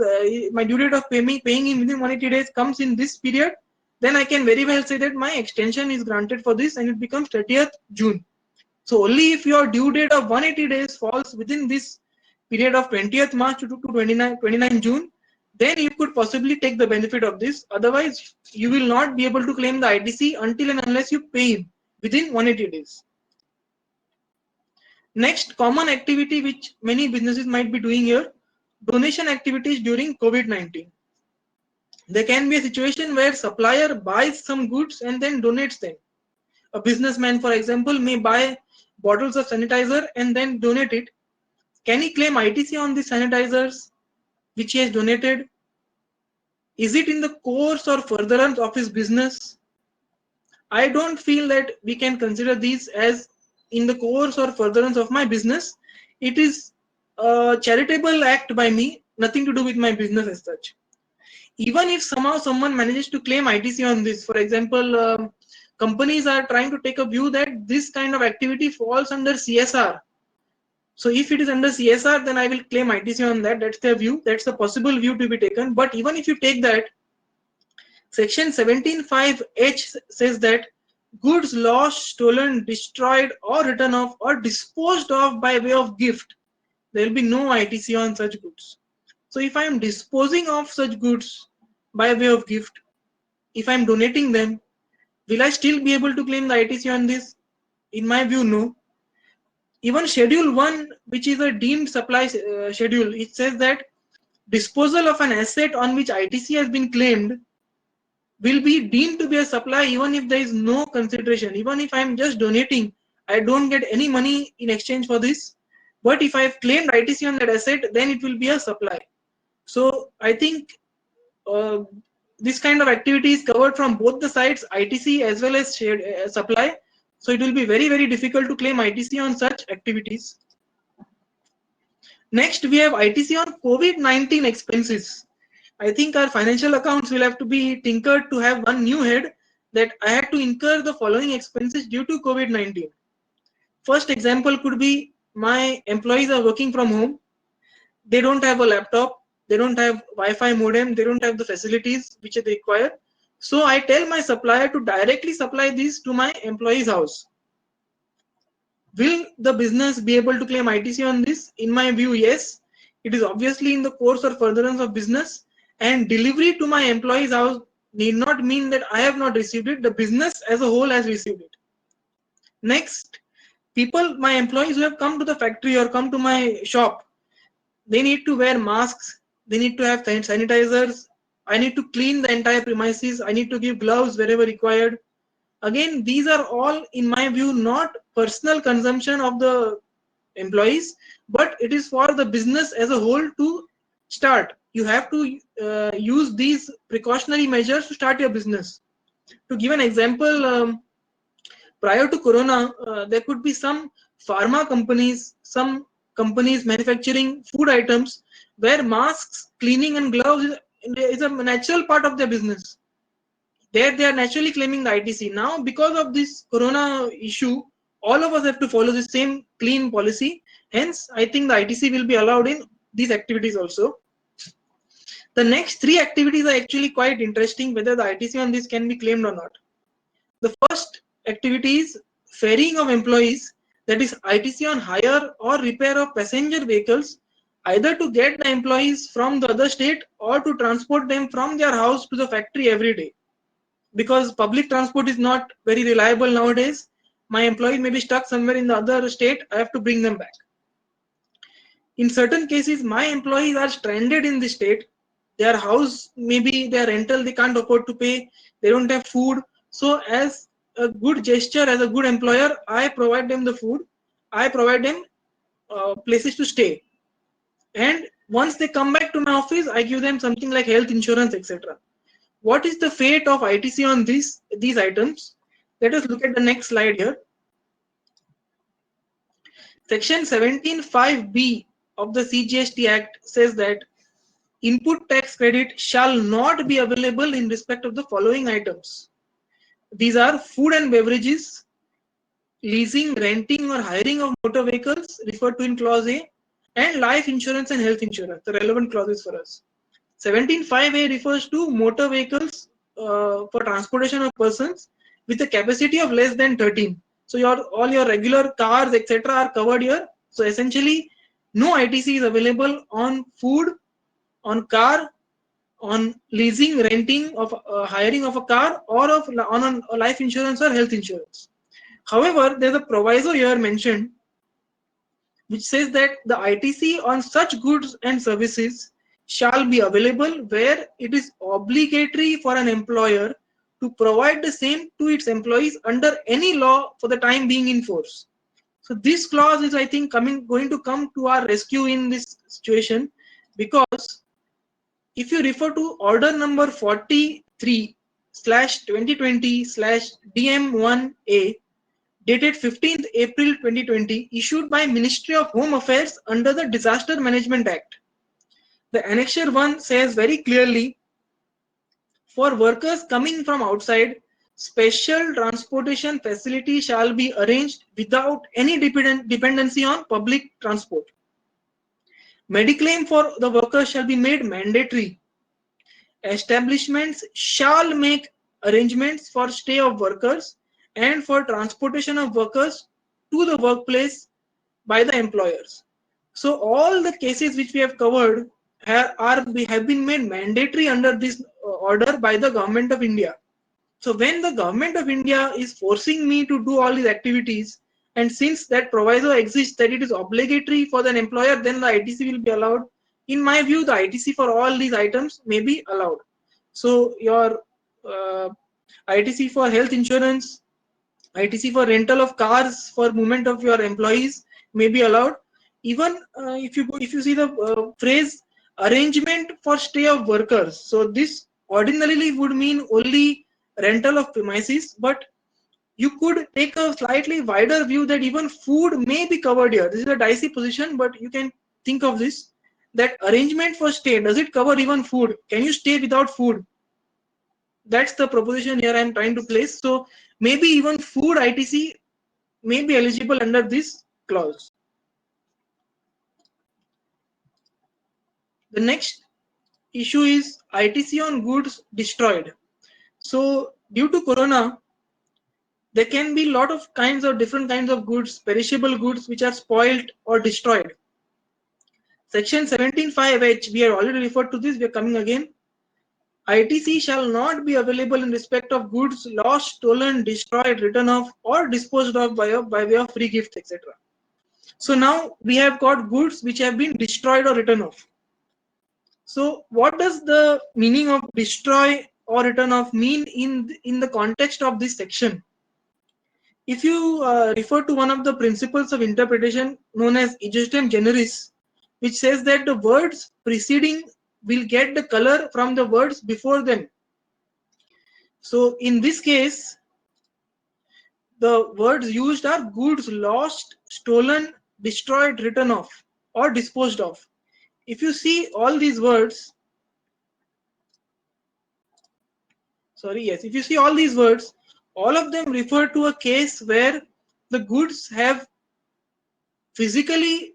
my due date of paying him within 180 days comes in this period, then I can very well say that my extension is granted for this and it becomes 30th June. So only if your due date of 180 days falls within this period of 20th March to 29 June, then you could possibly take the benefit of this. Otherwise, you will not be able to claim the ITC until and unless you pay him within 180 days. Next common activity which many businesses might be doing here, donation activities during COVID-19. There can be a situation where supplier buys some goods and then donates them. A businessman, for example, may buy bottles of sanitizer and then donate it. Can he claim ITC on the sanitizers which he has donated? Is it in the course or furtherance of his business? I don't feel that we can consider these as in the course or furtherance of my business. It is a charitable act by me, nothing to do with my business as such. Even if somehow someone manages to claim ITC on this, for example, companies are trying to take a view that this kind of activity falls under CSR. So if it is under CSR, then I will claim ITC on that. That's their view. That's a possible view to be taken. But even if you take that, Section 17(5)(h) says that goods lost, stolen, destroyed, or written off, or disposed of by way of gift, there will be no ITC on such goods. So if I am disposing of such goods by way of gift, if I am donating them, will I still be able to claim the ITC on this? In my view, no. Even Schedule 1, which is a deemed supply schedule, it says that disposal of an asset on which ITC has been claimed will be deemed to be a supply even if there is no consideration. Even if I am just donating, I don't get any money in exchange for this. But if I have claimed ITC on that asset, then it will be a supply. So I think this kind of activity is covered from both the sides, ITC as well as supply. So it will be very, very difficult to claim ITC on such activities. Next, we have ITC on COVID-19 expenses. I think our financial accounts will have to be tinkered to have one new head, that I had to incur the following expenses due to COVID-19. First example could be my employees are working from home. They don't have a laptop. They don't have Wi-Fi modem. They don't have the facilities which they require. So I tell my supplier to directly supply these to my employee's house. Will the business be able to claim ITC on this? In my view, yes. It is obviously in the course or furtherance of business, and delivery to my employee's house need not mean that I have not received it. The business as a whole has received it. Next, my employees who have come to the factory or come to my shop, they need to wear masks. They need to have sanitizers. I need to clean the entire premises. I need to give gloves wherever required. Again, these are all, in my view, not personal consumption of the employees, but it is for the business as a whole to start. You have to use these precautionary measures to start your business. To give an example, prior to corona, there could be some pharma companies, some companies manufacturing food items where masks, cleaning and gloves is a natural part of their business. There they are naturally claiming the ITC. Now, because of this corona issue, all of us have to follow the same clean policy. Hence, I think the ITC will be allowed in these activities also. The next three activities are actually quite interesting, whether the ITC on this can be claimed or not. The first activity is ferrying of employees, that is ITC on hire or repair of passenger vehicles, either to get the employees from the other state or to transport them from their house to the factory every day. Because public transport is not very reliable nowadays, my employee may be stuck somewhere in the other state, I have to bring them back. In certain cases, my employees are stranded in the state. Their house, maybe their rental, they can't afford to pay. They don't have food. So, as a good gesture, as a good employer, I provide them the food. I provide them places to stay. And once they come back to my office, I give them something like health insurance, etc. What is the fate of ITC on these items? Let us look at the next slide here. Section 17(5)(b) of the CGST Act says that input tax credit shall not be available in respect of the following items. These are food and beverages, leasing, renting or hiring of motor vehicles referred to in clause A, and life insurance and health insurance, the relevant clauses for us. 17(5)(a) refers to motor vehicles for transportation of persons with a capacity of less than 13. So all your regular cars, etc. are covered here. So essentially, no ITC is available on food, on car, on leasing, renting of hiring of a car, or on a life insurance or health insurance. However, there's a proviso here mentioned which says that the ITC on such goods and services shall be available where it is obligatory for an employer to provide the same to its employees under any law for the time being in force. So this clause is, I think, going to come to our rescue in this situation, because if you refer to order number 43/2020/DM1A dated 15th April 2020, issued by Ministry of Home Affairs under the Disaster Management Act. The Annexure 1 says very clearly, for workers coming from outside, special transportation facility shall be arranged without any dependency on public transport. Mediclaim for the workers shall be made mandatory. Establishments shall make arrangements for stay of workers and for transportation of workers to the workplace by the employers. So all the cases which we have covered have been made mandatory under this order by the government of India. So when the government of India is forcing me to do all these activities, and since that proviso exists that it is obligatory for the employer, then the ITC will be allowed. In my view, the ITC for all these items may be allowed. So your ITC for health insurance, ITC for rental of cars for movement of your employees may be allowed. Even if you see the phrase arrangement for stay of workers, so this ordinarily would mean only rental of premises, but you could take a slightly wider view that even food may be covered here. This is a dicey position, but you can think of this, that arrangement for stay, does it cover even food? Can you stay without food? That's the proposition here I'm trying to place. So maybe even food ITC may be eligible under this clause. The next issue is ITC on goods destroyed. So due to corona, there can be a lot of different kinds of goods, perishable goods, which are spoiled or destroyed. Section 17(5)(h), we have already referred to this, we are coming again. ITC shall not be available in respect of goods lost, stolen, destroyed, written off, or disposed of by way of free gifts, etc. So now we have got goods which have been destroyed or written off. So what does the meaning of destroy or written off mean in the context of this section? If you refer to one of the principles of interpretation known as ejusdem generis, which says that the words preceding will get the color from the words before them. So in this case, the words used are goods lost, stolen, destroyed, written off, or disposed of. If you see all these words, sorry, yes, if you see all these words, all of them refer to a case where the goods have physically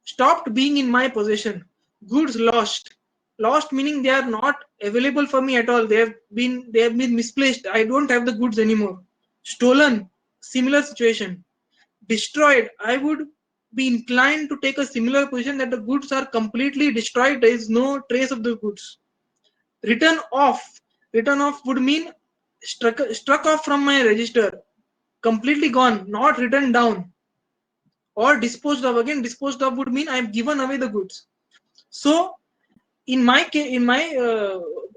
stopped being in my possession. Goods lost. Lost meaning they are not available for me at all. They have been misplaced. I don't have the goods anymore. Stolen. Similar situation. Destroyed. I would be inclined to take a similar position that the goods are completely destroyed. There is no trace of the goods. Written off. Written off would mean struck off from my register. Completely gone. Not written down. Or disposed of. Again, disposed of would mean I have given away the goods. So in my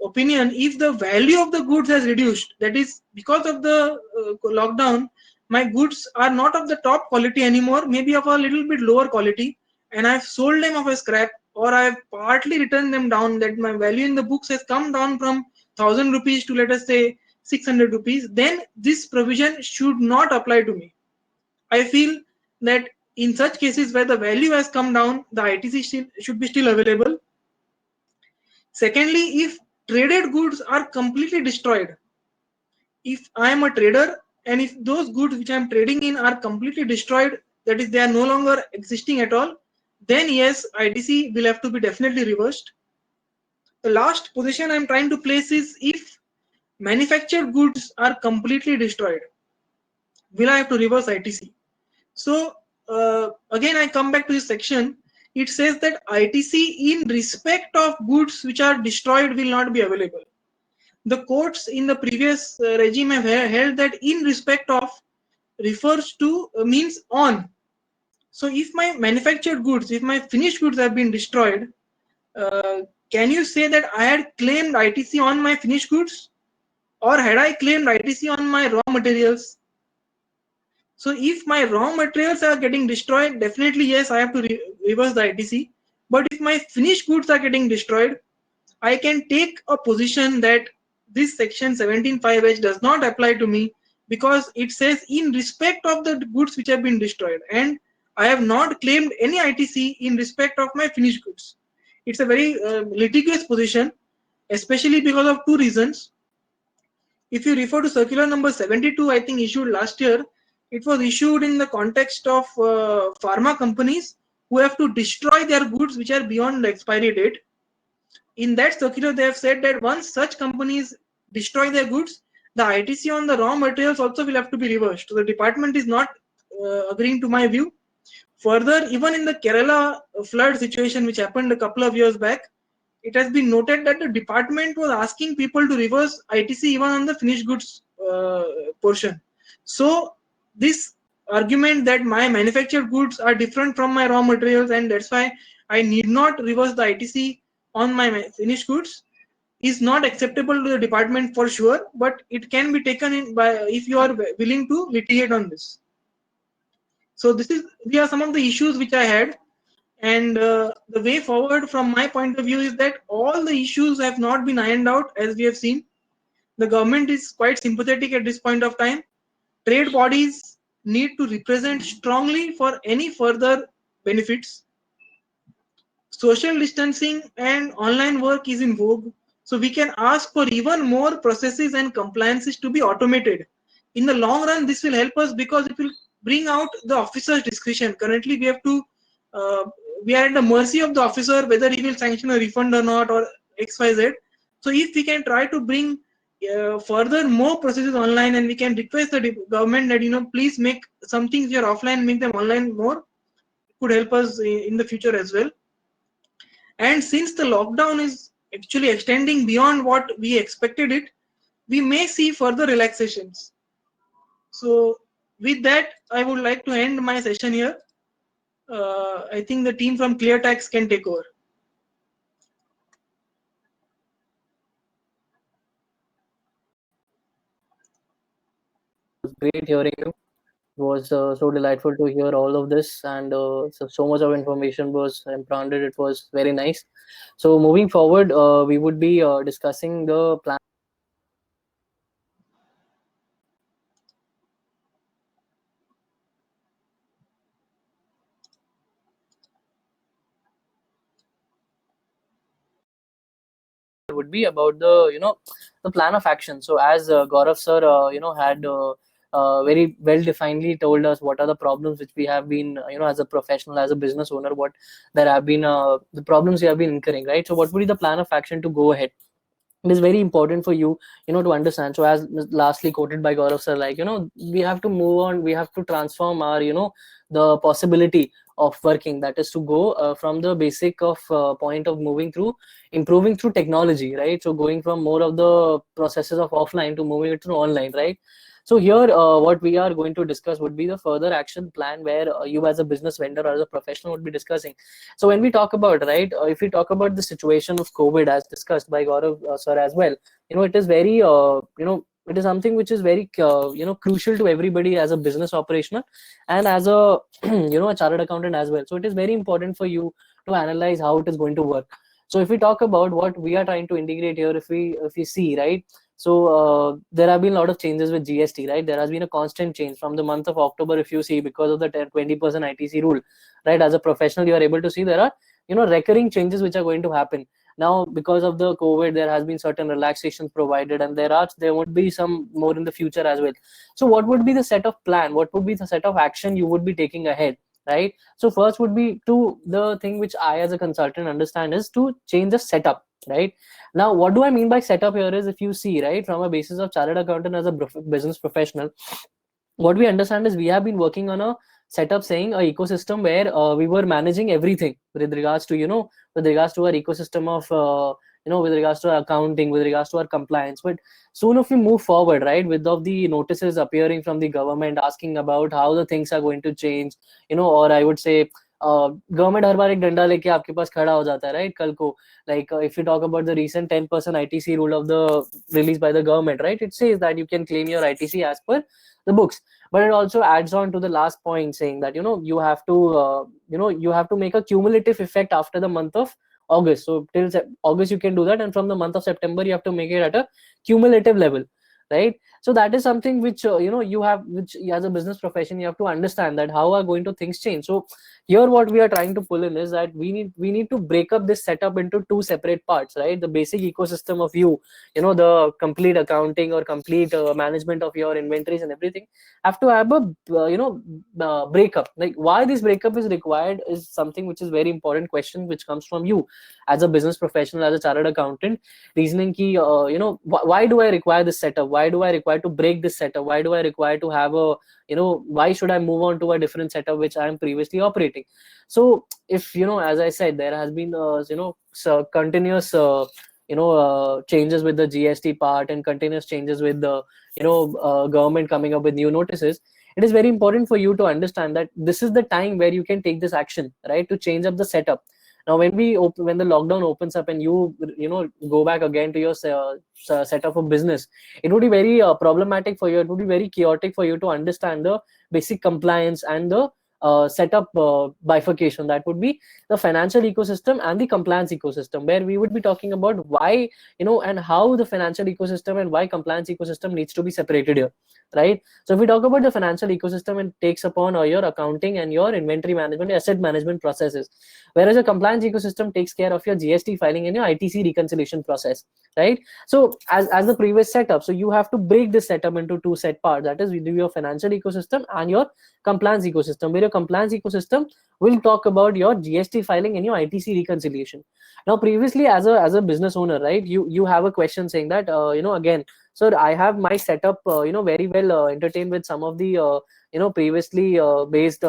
opinion, if the value of the goods has reduced, that is because of the lockdown, my goods are not of the top quality anymore, maybe of a little bit lower quality, and I've sold them off a scrap, or I've partly written them down, that my value in the books has come down from 1,000 rupees to, let us say, 600 rupees, then this provision should not apply to me. I feel that in such cases where the value has come down, the ITC should be still available. Secondly, if traded goods are completely destroyed, if I am a trader and if those goods which I am trading in are completely destroyed, that is, they are no longer existing at all, then yes, ITC will have to be definitely reversed. The last position I am trying to place is if manufactured goods are completely destroyed, will I have to reverse ITC? So again, I come back to this section. It says that ITC in respect of goods which are destroyed will not be available. The courts in the previous regime have held that in respect of refers to means on. So if my manufactured goods, if my finished goods have been destroyed, uh, can you say that I had claimed ITC on my finished goods, or had I claimed ITC on my raw materials? So if my raw materials are getting destroyed, definitely yes, I have to reverse the ITC. But if my finished goods are getting destroyed, I can take a position that this section 17(5)(h) does not apply to me, because it says in respect of the goods which have been destroyed, and I have not claimed any ITC in respect of my finished goods. It's a very litigious position, especially because of two reasons. If you refer to circular number 72, I think issued last year, it was issued in the context of pharma companies who have to destroy their goods which are beyond the expiry date. In that circular, they have said that once such companies destroy their goods, the ITC on the raw materials also will have to be reversed. So the department is not agreeing to my view. Further, even in the Kerala flood situation, which happened a couple of years back, it has been noted that the department was asking people to reverse ITC even on the finished goods portion. So this argument that my manufactured goods are different from my raw materials and that's why I need not reverse the ITC on my finished goods is not acceptable to the department for sure, but it can be taken in by if you are willing to litigate on this. So these are some of the issues which I had, and the way forward from my point of view is that all the issues have not been ironed out, as we have seen. The government is quite sympathetic at this point of time. Trade bodies need to represent strongly for any further benefits. Social distancing and online work is in vogue, so we can ask for even more processes and compliances to be automated. In the long run, this will help us because it will bring out the officer's discretion. Currently, uh, we are at the mercy of the officer whether he will sanction a refund or not, or XYZ. So if we can try to bring further more processes online, and we can request the government that please make some things here offline, make them online more, it could help us in the future as well. And since the lockdown is actually extending beyond what we expected it, we may see further relaxations. So, with that, I would like to end my session here. I think the team from ClearTax can take over. It was great hearing you. It was so delightful to hear all of this, and so much of information was implanted. It was very nice. So moving forward, we would be discussing the plan. Would would be about the plan of action. So as Gaurav sir had very well definedly told us what are the problems which we have been as a professional, as a business owner, what there have been the problems we have been incurring, right? So what would be the plan of action to go ahead? It is very important for you to understand. So as lastly quoted by Gaurav sir, like we have to move on, we have to transform our the possibility of working, that is to go from the basic of point of moving through improving through technology, right? So going from more of the processes of offline to moving it to online, right? So here what we are going to discuss would be the further action plan where you as a business vendor or as a professional would be discussing. So when we talk about, right, if we talk about the situation of COVID as discussed by Gaurav sir as well, it is very it is something which is very crucial to everybody as a business operational and as a a chartered accountant as well. So it is very important for you to analyze how it is going to work. So if we talk about what we are trying to integrate here, if we see, right, so there have been a lot of changes with GST, right? There has been a constant change from the month of October, if you see, because of the 20% ITC rule, right? As a professional, you are able to see there are recurring changes which are going to happen now because of the COVID. There has been certain relaxations provided, and there would be some more in the future as well. So what would be the set of plan? What would be the set of action you would be taking ahead, right? So first would be to the thing which I as a consultant understand is to change the setup, right? Now what do I mean by setup here is, if you see, right, from a basis of chartered accountant as a business professional, what we understand is we have been working on a setup, saying a ecosystem where we were managing everything with regards to with regards to our ecosystem of with regards to our accounting, with regards to our compliance. But soon if we move forward, right, with of the notices appearing from the government asking about how the things are going to change, or I would say government हर बार एक डंडा लेके आपके पास खड़ा हो जाता है, राइट? कल को, like if you talk about the recent 10% ITC rule of the released by the government, right, it says that you can claim your ITC as per the books, but it also adds on to the last point saying that you have to you have to make a cumulative effect after the month of August. So till August you can do that, and from the month of September you have to make it at a cumulative level, right? So that is something which you have, which as a business profession you have to understand that how are going to things change. So here what we are trying to pull in is that we need to break up this setup into two separate parts, right? The basic ecosystem of the complete accounting or complete management of your inventories and everything have to have a breakup. Like why this breakup is required is something which is very important question which comes from you as a business professional, as a chartered accountant, reasoning ki why do I require this setup? Why do I require to break this setup? Why do I require to have a why should I move on to a different setup which I am previously operating? So if as I said, there has been so continuous changes with the GST part and continuous changes with the government coming up with new notices. It is very important for you to understand that this is the time where you can take this action, right, to change up the setup. Now when when the lockdown opens up and you go back again to your setup of business, it would be very problematic for you. It would be very chaotic for you to understand the basic compliance and the setup bifurcation. That would be the financial ecosystem and the compliance ecosystem, where we would be talking about why and how the financial ecosystem and why compliance ecosystem needs to be separated here, right? So if we talk about the financial ecosystem, it takes upon your accounting and your inventory management, asset management processes, whereas a compliance ecosystem takes care of your GST filing and your ITC reconciliation process, right? So as the previous setup, so you have to break this setup into two set parts. That is, we do your financial ecosystem and your compliance ecosystem, where your compliance ecosystem will talk about your GST filing and your ITC reconciliation. Now previously as a business owner, right, you have a question saying that again, so I have my setup very well entertained with some of the previously based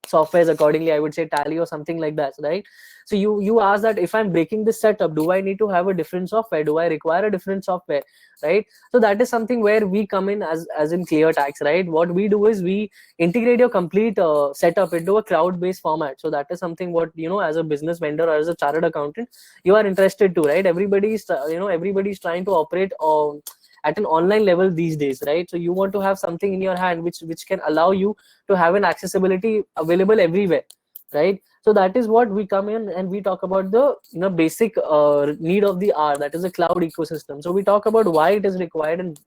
softwares, accordingly I would say Tally or something like that, right? So you ask that if I'm breaking this setup, do I need to have a different software? Do I require a different software, right? So that is something where we come in as in ClearTax, right? What we do is we integrate your complete setup into a cloud-based format. So that is something what as a business vendor or as a chartered accountant you are interested to, right? Everybody's everybody's trying to operate at an online level these days, right? So you want to have something in your hand which can allow you to have an accessibility available everywhere, right? So that is what we come in and we talk about the basic need of the hour, that is a cloud ecosystem. So we talk about why it is required and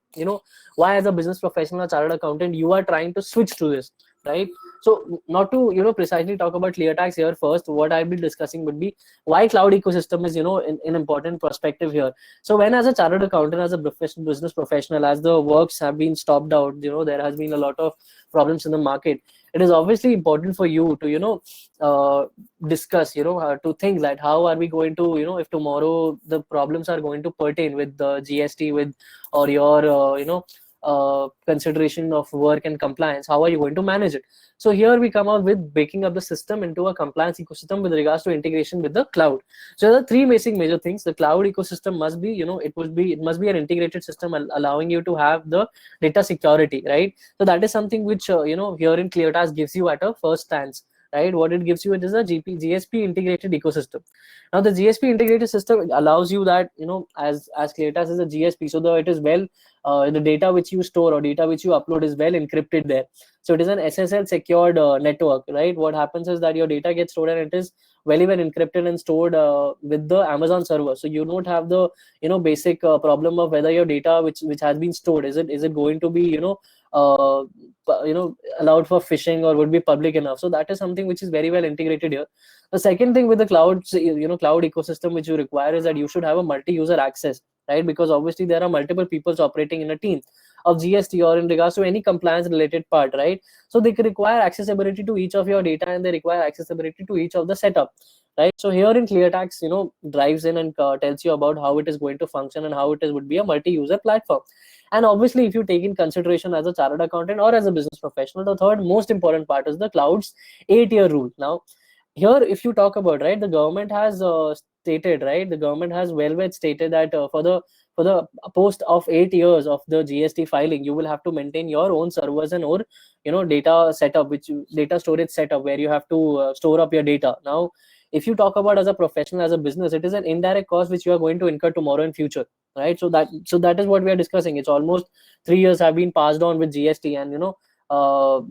why as a business professional or chartered accountant you are trying to switch to this, right? So not to precisely talk about ClearTax here first, what I'll be discussing would be why cloud ecosystem is an important perspective here. So when as a chartered accountant, as a business professional, as the works have been stopped out, there has been a lot of problems in the market. It is obviously important for you to discuss, to think that how are we going to, if tomorrow the problems are going to pertain with the GST, with or your consideration of work and compliance, how are you going to manage it? So here we come out with breaking up the system into a compliance ecosystem with regards to integration with the cloud. So there are three basic major things. The cloud ecosystem must be, it must be an integrated system allowing you to have the data security, right? So that is something which here in ClearTask gives you at a first stance, right? What it gives you, it is a GSP integrated ecosystem. Now the GSP integrated system allows you that, as ClearTask is a GSP, so it is well, the data which you store or data which you upload is well encrypted there. So it is an SSL secured network, right? What happens is that your data gets stored and it is very well encrypted and stored with the Amazon server. So you don't have the basic problem of whether your data which has been stored, is it going to be uh, allowed for phishing or would be public enough. So that is something which is very well integrated here. The second thing with the cloud cloud ecosystem which you require is that you should have a multi-user access, right? Because obviously there are multiple people operating in a team of GST or in regards to any compliance related part, right? So they require accessibility to each of your data and they require accessibility to each of the setup, right? So here in ClearTax, drives in and tells you about how it is going to function and how would be a multi-user platform. And obviously, if you take in consideration as a chartered accountant or as a business professional, the third most important part is the cloud's 8-year rule. Now, here, if you talk about, right, the government has stated, right, the government has well stated that for the post of 8 years of the GST filing, you will have to maintain your own servers and or data setup, data storage setup where you have to store up your data. Now, if you talk about as a professional, as a business, it is an indirect cost which you are going to incur tomorrow in future, right? So that is what we are discussing. It's almost 3 years have been passed on with GST, and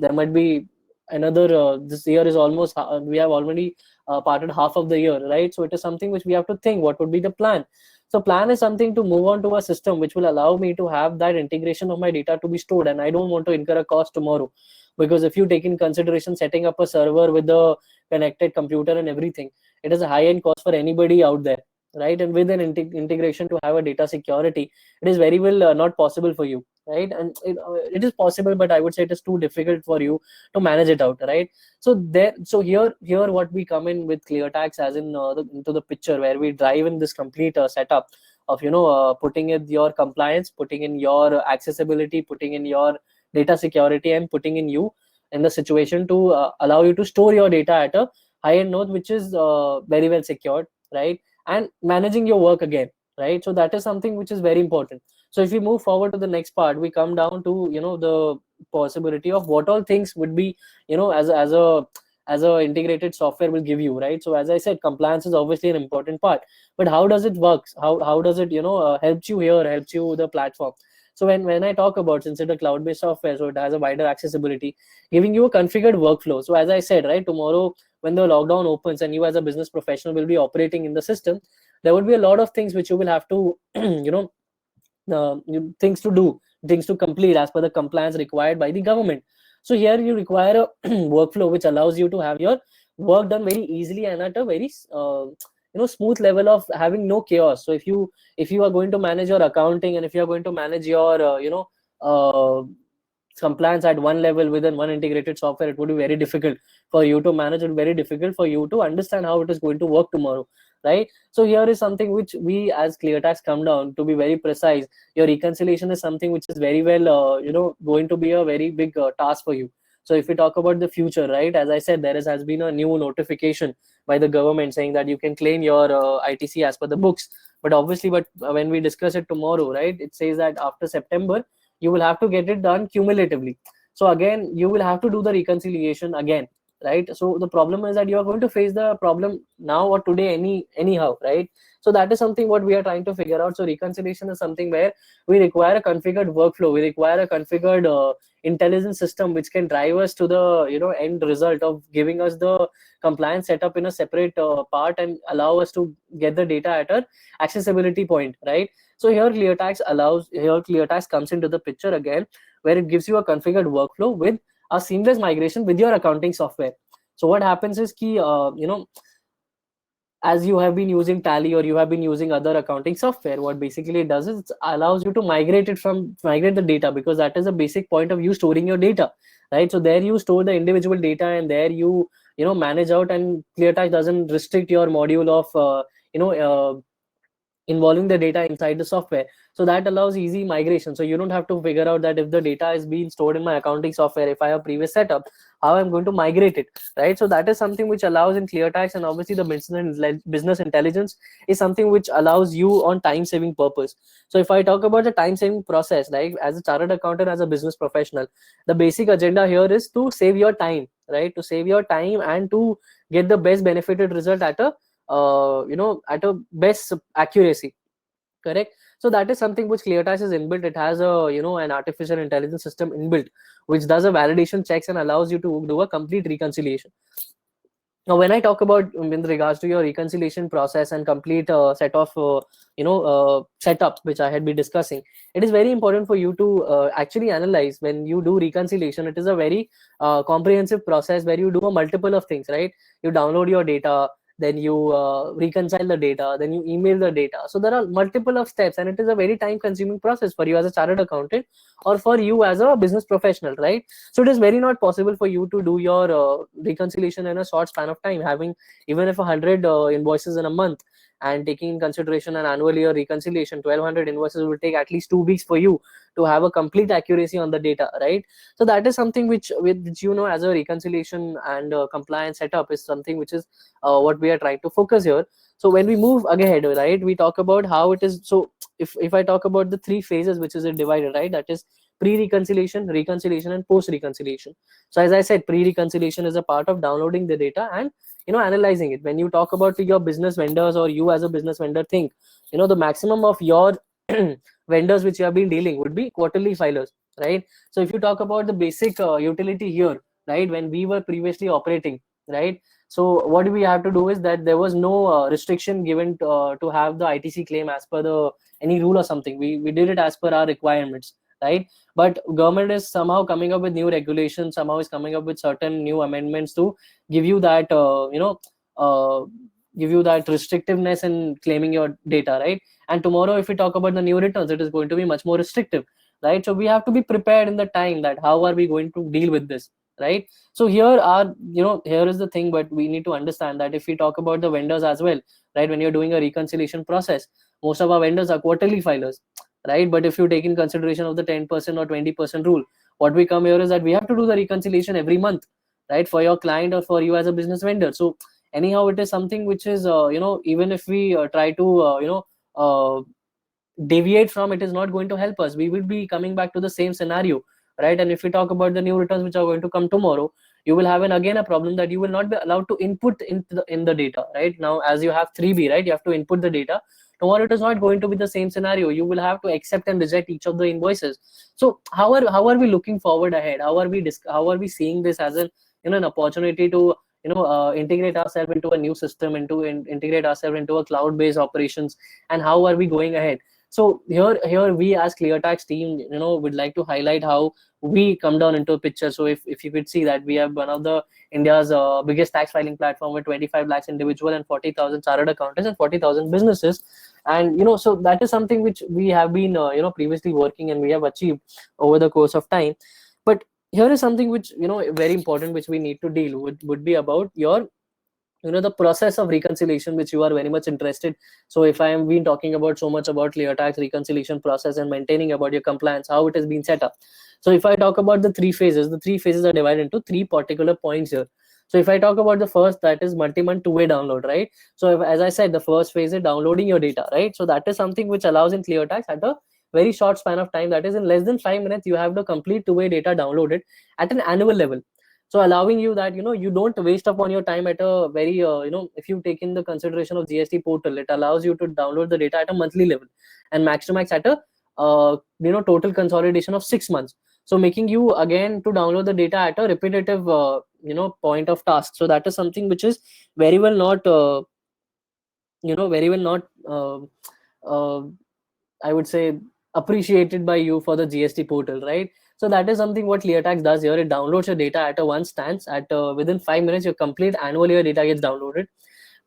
there might be another this year is almost we have already parted half of the year, right? So it is something which we have to think what would be the plan. So plan is something to move on to a system which will allow me to have that integration of my data to be stored, and I don't want to incur a cost tomorrow. Because if you take in consideration setting up a server with the connected computer and everything, it is a high-end cost for anybody out there, right? And with an integration to have a data security, it is very well not possible for you, right? And it is possible, but I would say it is too difficult for you to manage it out, right? So here what we come in with ClearTax as in into the picture, where we drive in this complete setup of putting in your compliance, putting in your accessibility, putting in your data security, and putting in you in the situation to allow you to store your data at a high-end node which is very well secured, right? And managing your work again, right? So that is something which is very important. So if we move forward to the next part, we come down to the possibility of what all things would be as a integrated software will give you, right? So as I said, compliance is obviously an important part, but how does it work? How does it helps you here, helps you the platform? So when I talk about, since it's a cloud-based software, so it has a wider accessibility, giving you a configured workflow. So as I said, right, tomorrow when the lockdown opens and you as a business professional will be operating in the system, there would be a lot of things which you will have to things to do, things to complete as per the compliance required by the government. So here you require a workflow which allows you to have your work done very easily and at a very smooth level of having no chaos. So if you are going to manage your accounting and if you are going to manage your uh, compliance at one level within one integrated software, it would be very difficult for you to manage it, very difficult for you to understand how it is going to work tomorrow, right? So here is something which we as ClearTax come down to be very precise. Your reconciliation is something which is very well going to be a very big task for you. So if we talk about the future, right, as I said, has been a new notification by the government saying that you can claim your ITC as per the books. But obviously, when we discuss it tomorrow, right, it says that after September you will have to get it done cumulatively. So again, you will have to do the reconciliation again, right? So the problem is that you are going to face the problem now or today anyhow, right? So that is something what we are trying to figure out. So reconciliation is something where we require a configured workflow, we require a configured intelligence system which can drive us to the end result of giving us the compliance setup in a separate part and allow us to get the data at an accessibility point, right? So here ClearTax comes into the picture again, where it gives you a configured workflow with a seamless migration with your accounting software. So what happens is key, as you have been using Tally or you have been using other accounting software, what basically it does is it allows you to migrate the data, because that is a basic point of you storing your data, right? So there you store the individual data, and there you manage out, and ClearTax doesn't restrict your module of you know involving the data inside the software. So that allows easy migration. So you don't have to figure out that if the data is being stored in my accounting software, if I have previous setup, how I'm going to migrate it, right? So that is something which allows in ClearTax. And obviously the business intelligence is something which allows you on time saving purpose. So if I talk about the time saving process, like as a chartered accountant, as a business professional, the basic agenda here is to save your time, right? To save your time and to get the best benefited result at a at a best accuracy, correct? So that is something which ClearTax is inbuilt. It has a an artificial intelligence system inbuilt, which does a validation checks and allows you to do a complete reconciliation. Now when I talk about in regards to your reconciliation process and complete set of setup which I had been discussing, it is very important for you to actually analyze. When you do reconciliation, it is a very comprehensive process where you do a multiple of things, right? You download your data, then you reconcile the data, then you email the data. So there are multiple of steps, and it is a very time consuming process for you as a chartered accountant or for you as a business professional, right? So it is very not possible for you to do your reconciliation in a short span of time, having even if 100 invoices in a month, and taking in consideration an annual year reconciliation, 1200 invoices will take at least 2 weeks for you to have a complete accuracy on the data, right? So that is something which as a reconciliation and compliance setup is something which is what we are trying to focus here. So when we move ahead, right, we talk about how it is. So if I talk about the three phases which is it divided, right, that is pre-reconciliation, reconciliation, and post-reconciliation. So as I said, pre-reconciliation is a part of downloading the data and analyzing it. When you talk about your business vendors, or you as a business vendor think, the maximum of your vendors which you have been dealing would be quarterly filers, right? So if you talk about the basic utility here, right, when we were previously operating, right, so what we have to do is that there was no restriction given to have the ITC claim as per the any rule or something. We did it as per our requirements, right? But government is somehow coming up with new regulations, somehow is coming up with certain new amendments to give you that uh, give you that restrictiveness in claiming your data, right? And tomorrow if we talk about the new returns, it is going to be much more restrictive, right? So we have to be prepared in the time that how are we going to deal with this, right? So here are here is the thing, but we need to understand that if we talk about the vendors as well, right, when you're doing a reconciliation process, most of our vendors are quarterly filers, right? But if you take in consideration of the 10% or 20% rule, what we come here is that we have to do the reconciliation every month, right, for your client or for you as a business vendor. So anyhow, it is something which is even if we try to uh, deviate from, it is not going to help us. We will be coming back to the same scenario, right? And if we talk about the new returns which are going to come tomorrow, you will have again a problem that you will not be allowed to input in the data, right? Now as you have 3B, right, you have to input the data. Tomorrow it is not going to be the same scenario. You will have to accept and reject each of the invoices. So how are we looking forward ahead? How are we seeing this as an opportunity to integrate ourselves into a new system, integrate ourselves into a cloud based operations, and how are we going ahead? So here we as ClearTax team would like to highlight how we come down into a picture. So if you could see that we have one of the India's biggest tax filing platform with 25 lakhs individual and 40,000 chartered accountants and 40,000 businesses. And so that is something which we have been previously working, and we have achieved over the course of time. But here is something which very important, which we need to deal with, would be about your the process of reconciliation, which you are very much interested. So if I am been talking about so much about ClearTax reconciliation process and maintaining about your compliance, how it has been set up. So if I talk about the three phases are divided into three particular points here. So if I talk about the first, that is multi-month two-way download, right? So as I said, the first phase is downloading your data, right? So that is something which allows in ClearTax at a very short span of time, that is in less than 5 minutes, you have the complete two-way data downloaded at an annual level. So allowing you that you don't waste up on your time at a very if you take in the consideration of GST portal, it allows you to download the data at a monthly level, and max to max at a total consolidation of 6 months. So making you again to download the data at a repetitive point of task. So that is something which is very well not very well not uh, I would say appreciated by you for the GST portal, right? So that is something what ClearTax does here. It downloads your data at a one stance. At within 5 minutes, your complete annual year data gets downloaded.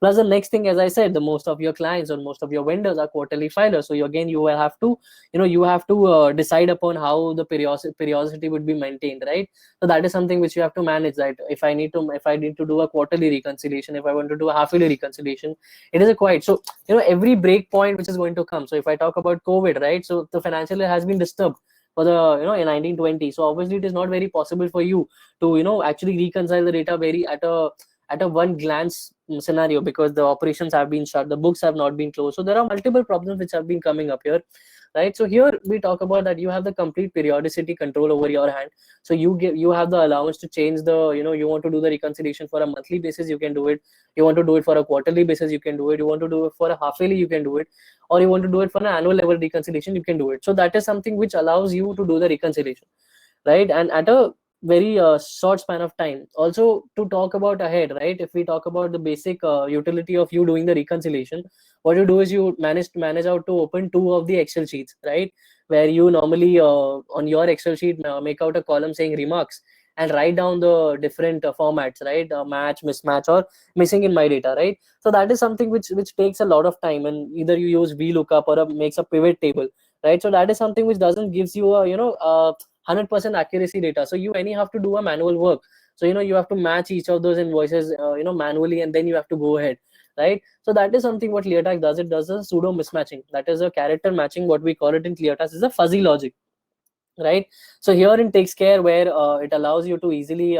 Plus, the next thing, as I said, the most of your clients or most of your vendors are quarterly filers. So you will have to, you have to decide upon how the periodicity would be maintained, right? So that is something which you have to manage. Right? If I need to do a quarterly reconciliation, if I want to do a half yearly reconciliation, it is a quite so every break point which is going to come. So if I talk about COVID, right? So the financial year has been disturbed for the in 1920. So obviously it is not very possible for you to actually reconcile the data very at a one glance scenario, because the operations have been shut, the books have not been closed. So there are multiple problems which have been coming up here, right? So here we talk about that you have the complete periodicity control over your hand. So you have the allowance to change the you want to do the reconciliation for a monthly basis, you can do it. You want to do it for a quarterly basis, you can do it. You want to do it for a half yearly, you can do it. Or you want to do it for an annual level reconciliation, you can do it. So that is something which allows you to do the reconciliation, right? And at a very short span of time. Also, to talk about ahead, right? If we talk about the basic utility of you doing the reconciliation, what you do is you manage out to open two of the Excel sheets, right? Where you normally on your Excel sheet make out a column saying remarks and write down the different formats, right? Match, mismatch, or missing in my data, right? So that is something which takes a lot of time, and either you use VLOOKUP or makes a pivot table, right? So that is something which doesn't gives you a 100% accuracy data. So you anyhow have to do a manual work. So you have to match each of those invoices manually, and then you have to go ahead, right? So that is something what ClearTax does. It does a pseudo mismatching, that is a character matching. What we call it in ClearTax is a fuzzy logic, right? So here it takes care where it allows you to easily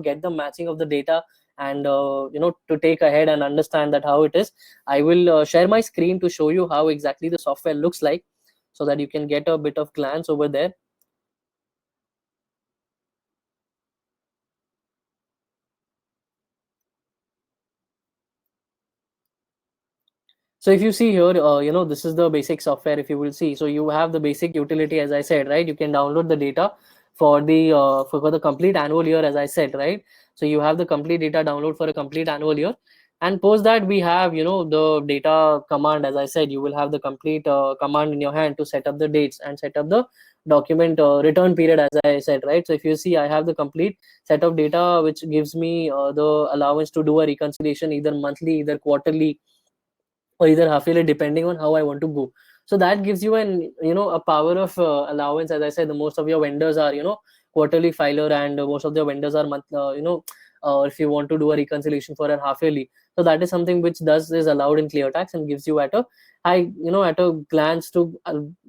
get the matching of the data, and to take ahead and understand that how it is. I will share my screen to show you how exactly the software looks like, so that you can get a bit of glance over there. So if you see here, this is the basic software. If you will see, so you have the basic utility, as I said, right? You can download the data for the for the complete annual year, as I said, right? So you have the complete data download for a complete annual year, and post that we have the data command. As I said, you will have the complete command in your hand to set up the dates and set up the document return period, as I said, right? So if you see, I have the complete set of data which gives me the allowance to do a reconciliation either monthly, either quarterly, or either half yearly, depending on how I want to go. So that gives you an a power of allowance. As I said, the most of your vendors are quarterly filer, and most of the vendors are month if you want to do a reconciliation for a half yearly. So that is something which does is allowed in ClearTax, and gives you at a high at a glance to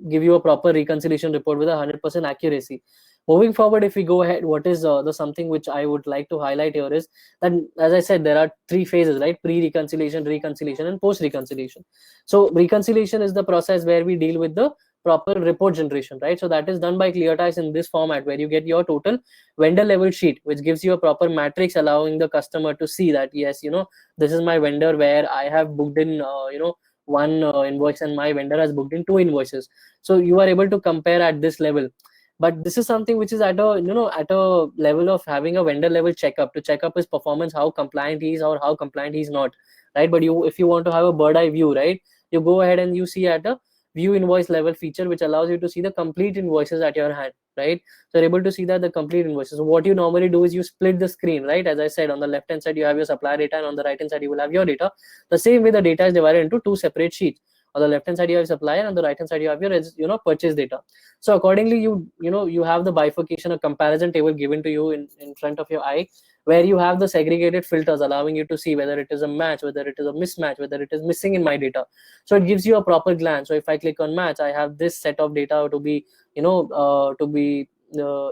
give you a proper reconciliation report with 100% accuracy. Moving forward, if we go ahead, what is the something which I would like to highlight here is that, as I said, there are three phases, right? Pre-reconciliation, reconciliation, and post-reconciliation. So reconciliation is the process where we deal with the proper report generation, right? So that is done by ClearTax in this format, where you get your total vendor level sheet, which gives you a proper matrix, allowing the customer to see that, yes, this is my vendor where I have booked in one invoice, and my vendor has booked in two invoices. So you are able to compare at this level. But this is something which is at a at a level of having a vendor level checkup, to check up his performance, how compliant he is or how compliant he's not, right? But if you want to have a bird eye view, right, you go ahead and you see at a view invoice level feature, which allows you to see the complete invoices at your hand, right? So you're able to see that the complete invoices. So what you normally do is you split the screen, right? As I said, on the left hand side you have your supplier data, and on the right hand side you will have your data. The same way, the data is divided into two separate sheets. On the left hand side you have supplier, and on the right hand side you have your purchase data. So accordingly, you have the bifurcation, a comparison table given to you in front of your eye, where you have the segregated filters, allowing you to see whether it is a match, whether it is a mismatch, whether it is missing in my data. So it gives you a proper glance. So if I click on match, I have this set of data to be uh,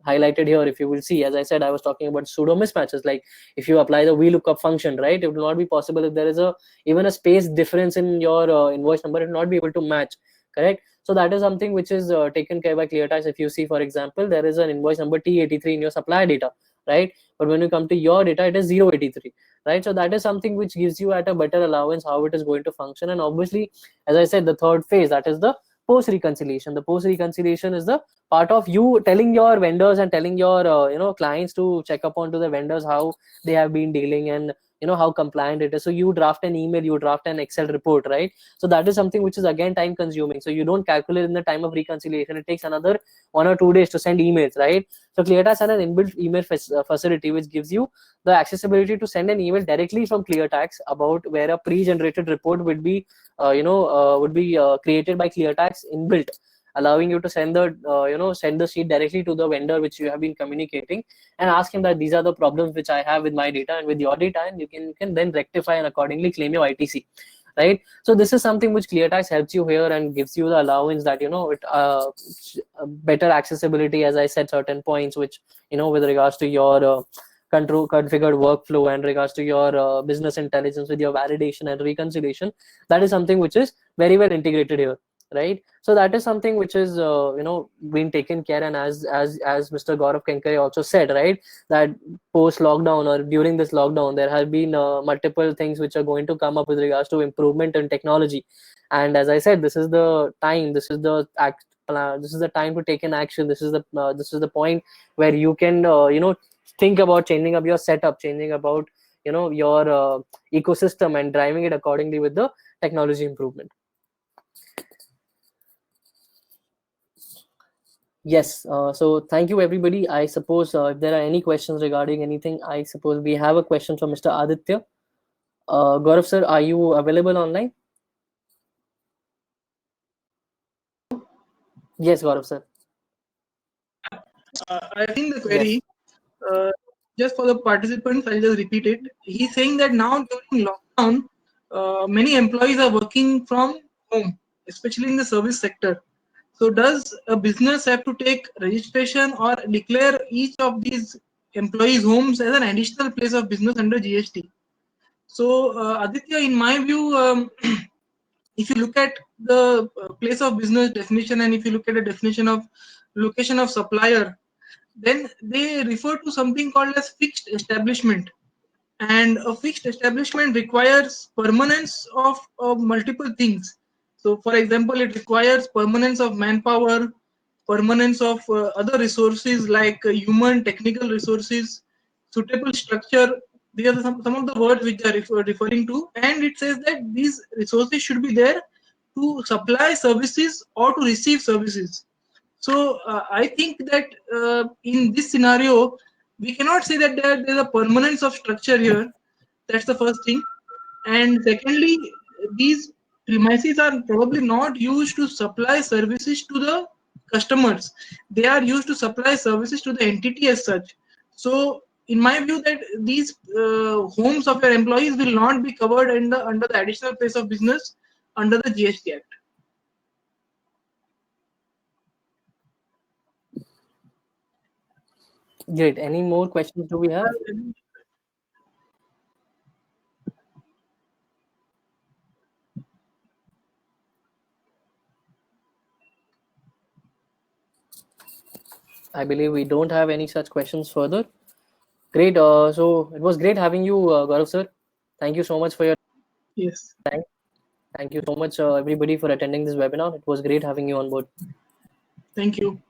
highlighted here. If you will see, as I said, I was talking about pseudo mismatches. Like if you apply the VLOOKUP function, right, it will not be possible if there is a even a space difference in your invoice number, it will not be able to match, correct? So that is something which is taken care by ClearTax. If you see, for example, there is an invoice number T83 in your supplier data, right? But when you come to your data, it is 083, right? So that is something which gives you at a better allowance how it is going to function. And obviously, as I said, the third phase, that is the post reconciliation. The post reconciliation is the part of you telling your vendors and telling your clients to check up onto the vendors how they have been dealing, and how compliant it is. So you draft an email, you draft an Excel report, right? So that is something which is again time consuming. So you don't calculate in the time of reconciliation. It takes another 1 or 2 days to send emails, right? So ClearTax has an inbuilt email facility which gives you the accessibility to send an email directly from ClearTax about where a pre-generated report would be created by ClearTax inbuilt, allowing you to send the sheet directly to the vendor which you have been communicating, and ask him that these are the problems which I have with my data and with your data, and you can then rectify and accordingly claim your ITC, right? So this is something which ClearTax helps you here and gives you the allowance that better accessibility, as I said, certain points which with regards to your control configured workflow and regards to your business intelligence with your validation and reconciliation. That is something which is very well integrated here, right? So that is something which is being taken care. And as Mr. Gaurav Kenkare also said, right, that post lockdown or during this lockdown there have been multiple things which are going to come up with regards to improvement in technology. And as I said, this is the time, this is the time to take an action. This is the point where you can think about changing up your setup, changing about your ecosystem and driving it accordingly with the technology improvement. Yes, so thank you everybody. I suppose if there are any questions regarding anything, I suppose we have a question from Mr. Aditya. Gaurav sir, are you available online? Yes, Gaurav sir. I think the Yes. query, uh, just for the participants, I'll just repeat it. He's saying that now during lockdown, many employees are working from home, especially in the service sector. So, does a business have to take registration or declare each of these employees' homes as an additional place of business under GST? So, Aditya, in my view, if you look at the place of business definition, and if you look at the definition of location of supplier, then they refer to something called as fixed establishment. And a fixed establishment requires permanence of multiple things. So for example, it requires permanence of manpower, permanence of other resources like human technical resources, suitable structure. These are some of the words which are referring to, and it says that these resources should be there to supply services or to receive services. So I think that in this scenario, we cannot say that there's a permanence of structure here. That's the first thing. And secondly, these premises are probably not used to supply services to the customers. They are used to supply services to the entity as such. So, in my view, that these homes of your employees will not be covered under the additional place of business under the GST Act. Great. Any more questions do we have? I believe we don't have any such questions further. Great. So it was great having you, Gaurav sir. Thank you so much for your Yes. time. Thank you so much, everybody, for attending this webinar. It was great having you on board. Thank you.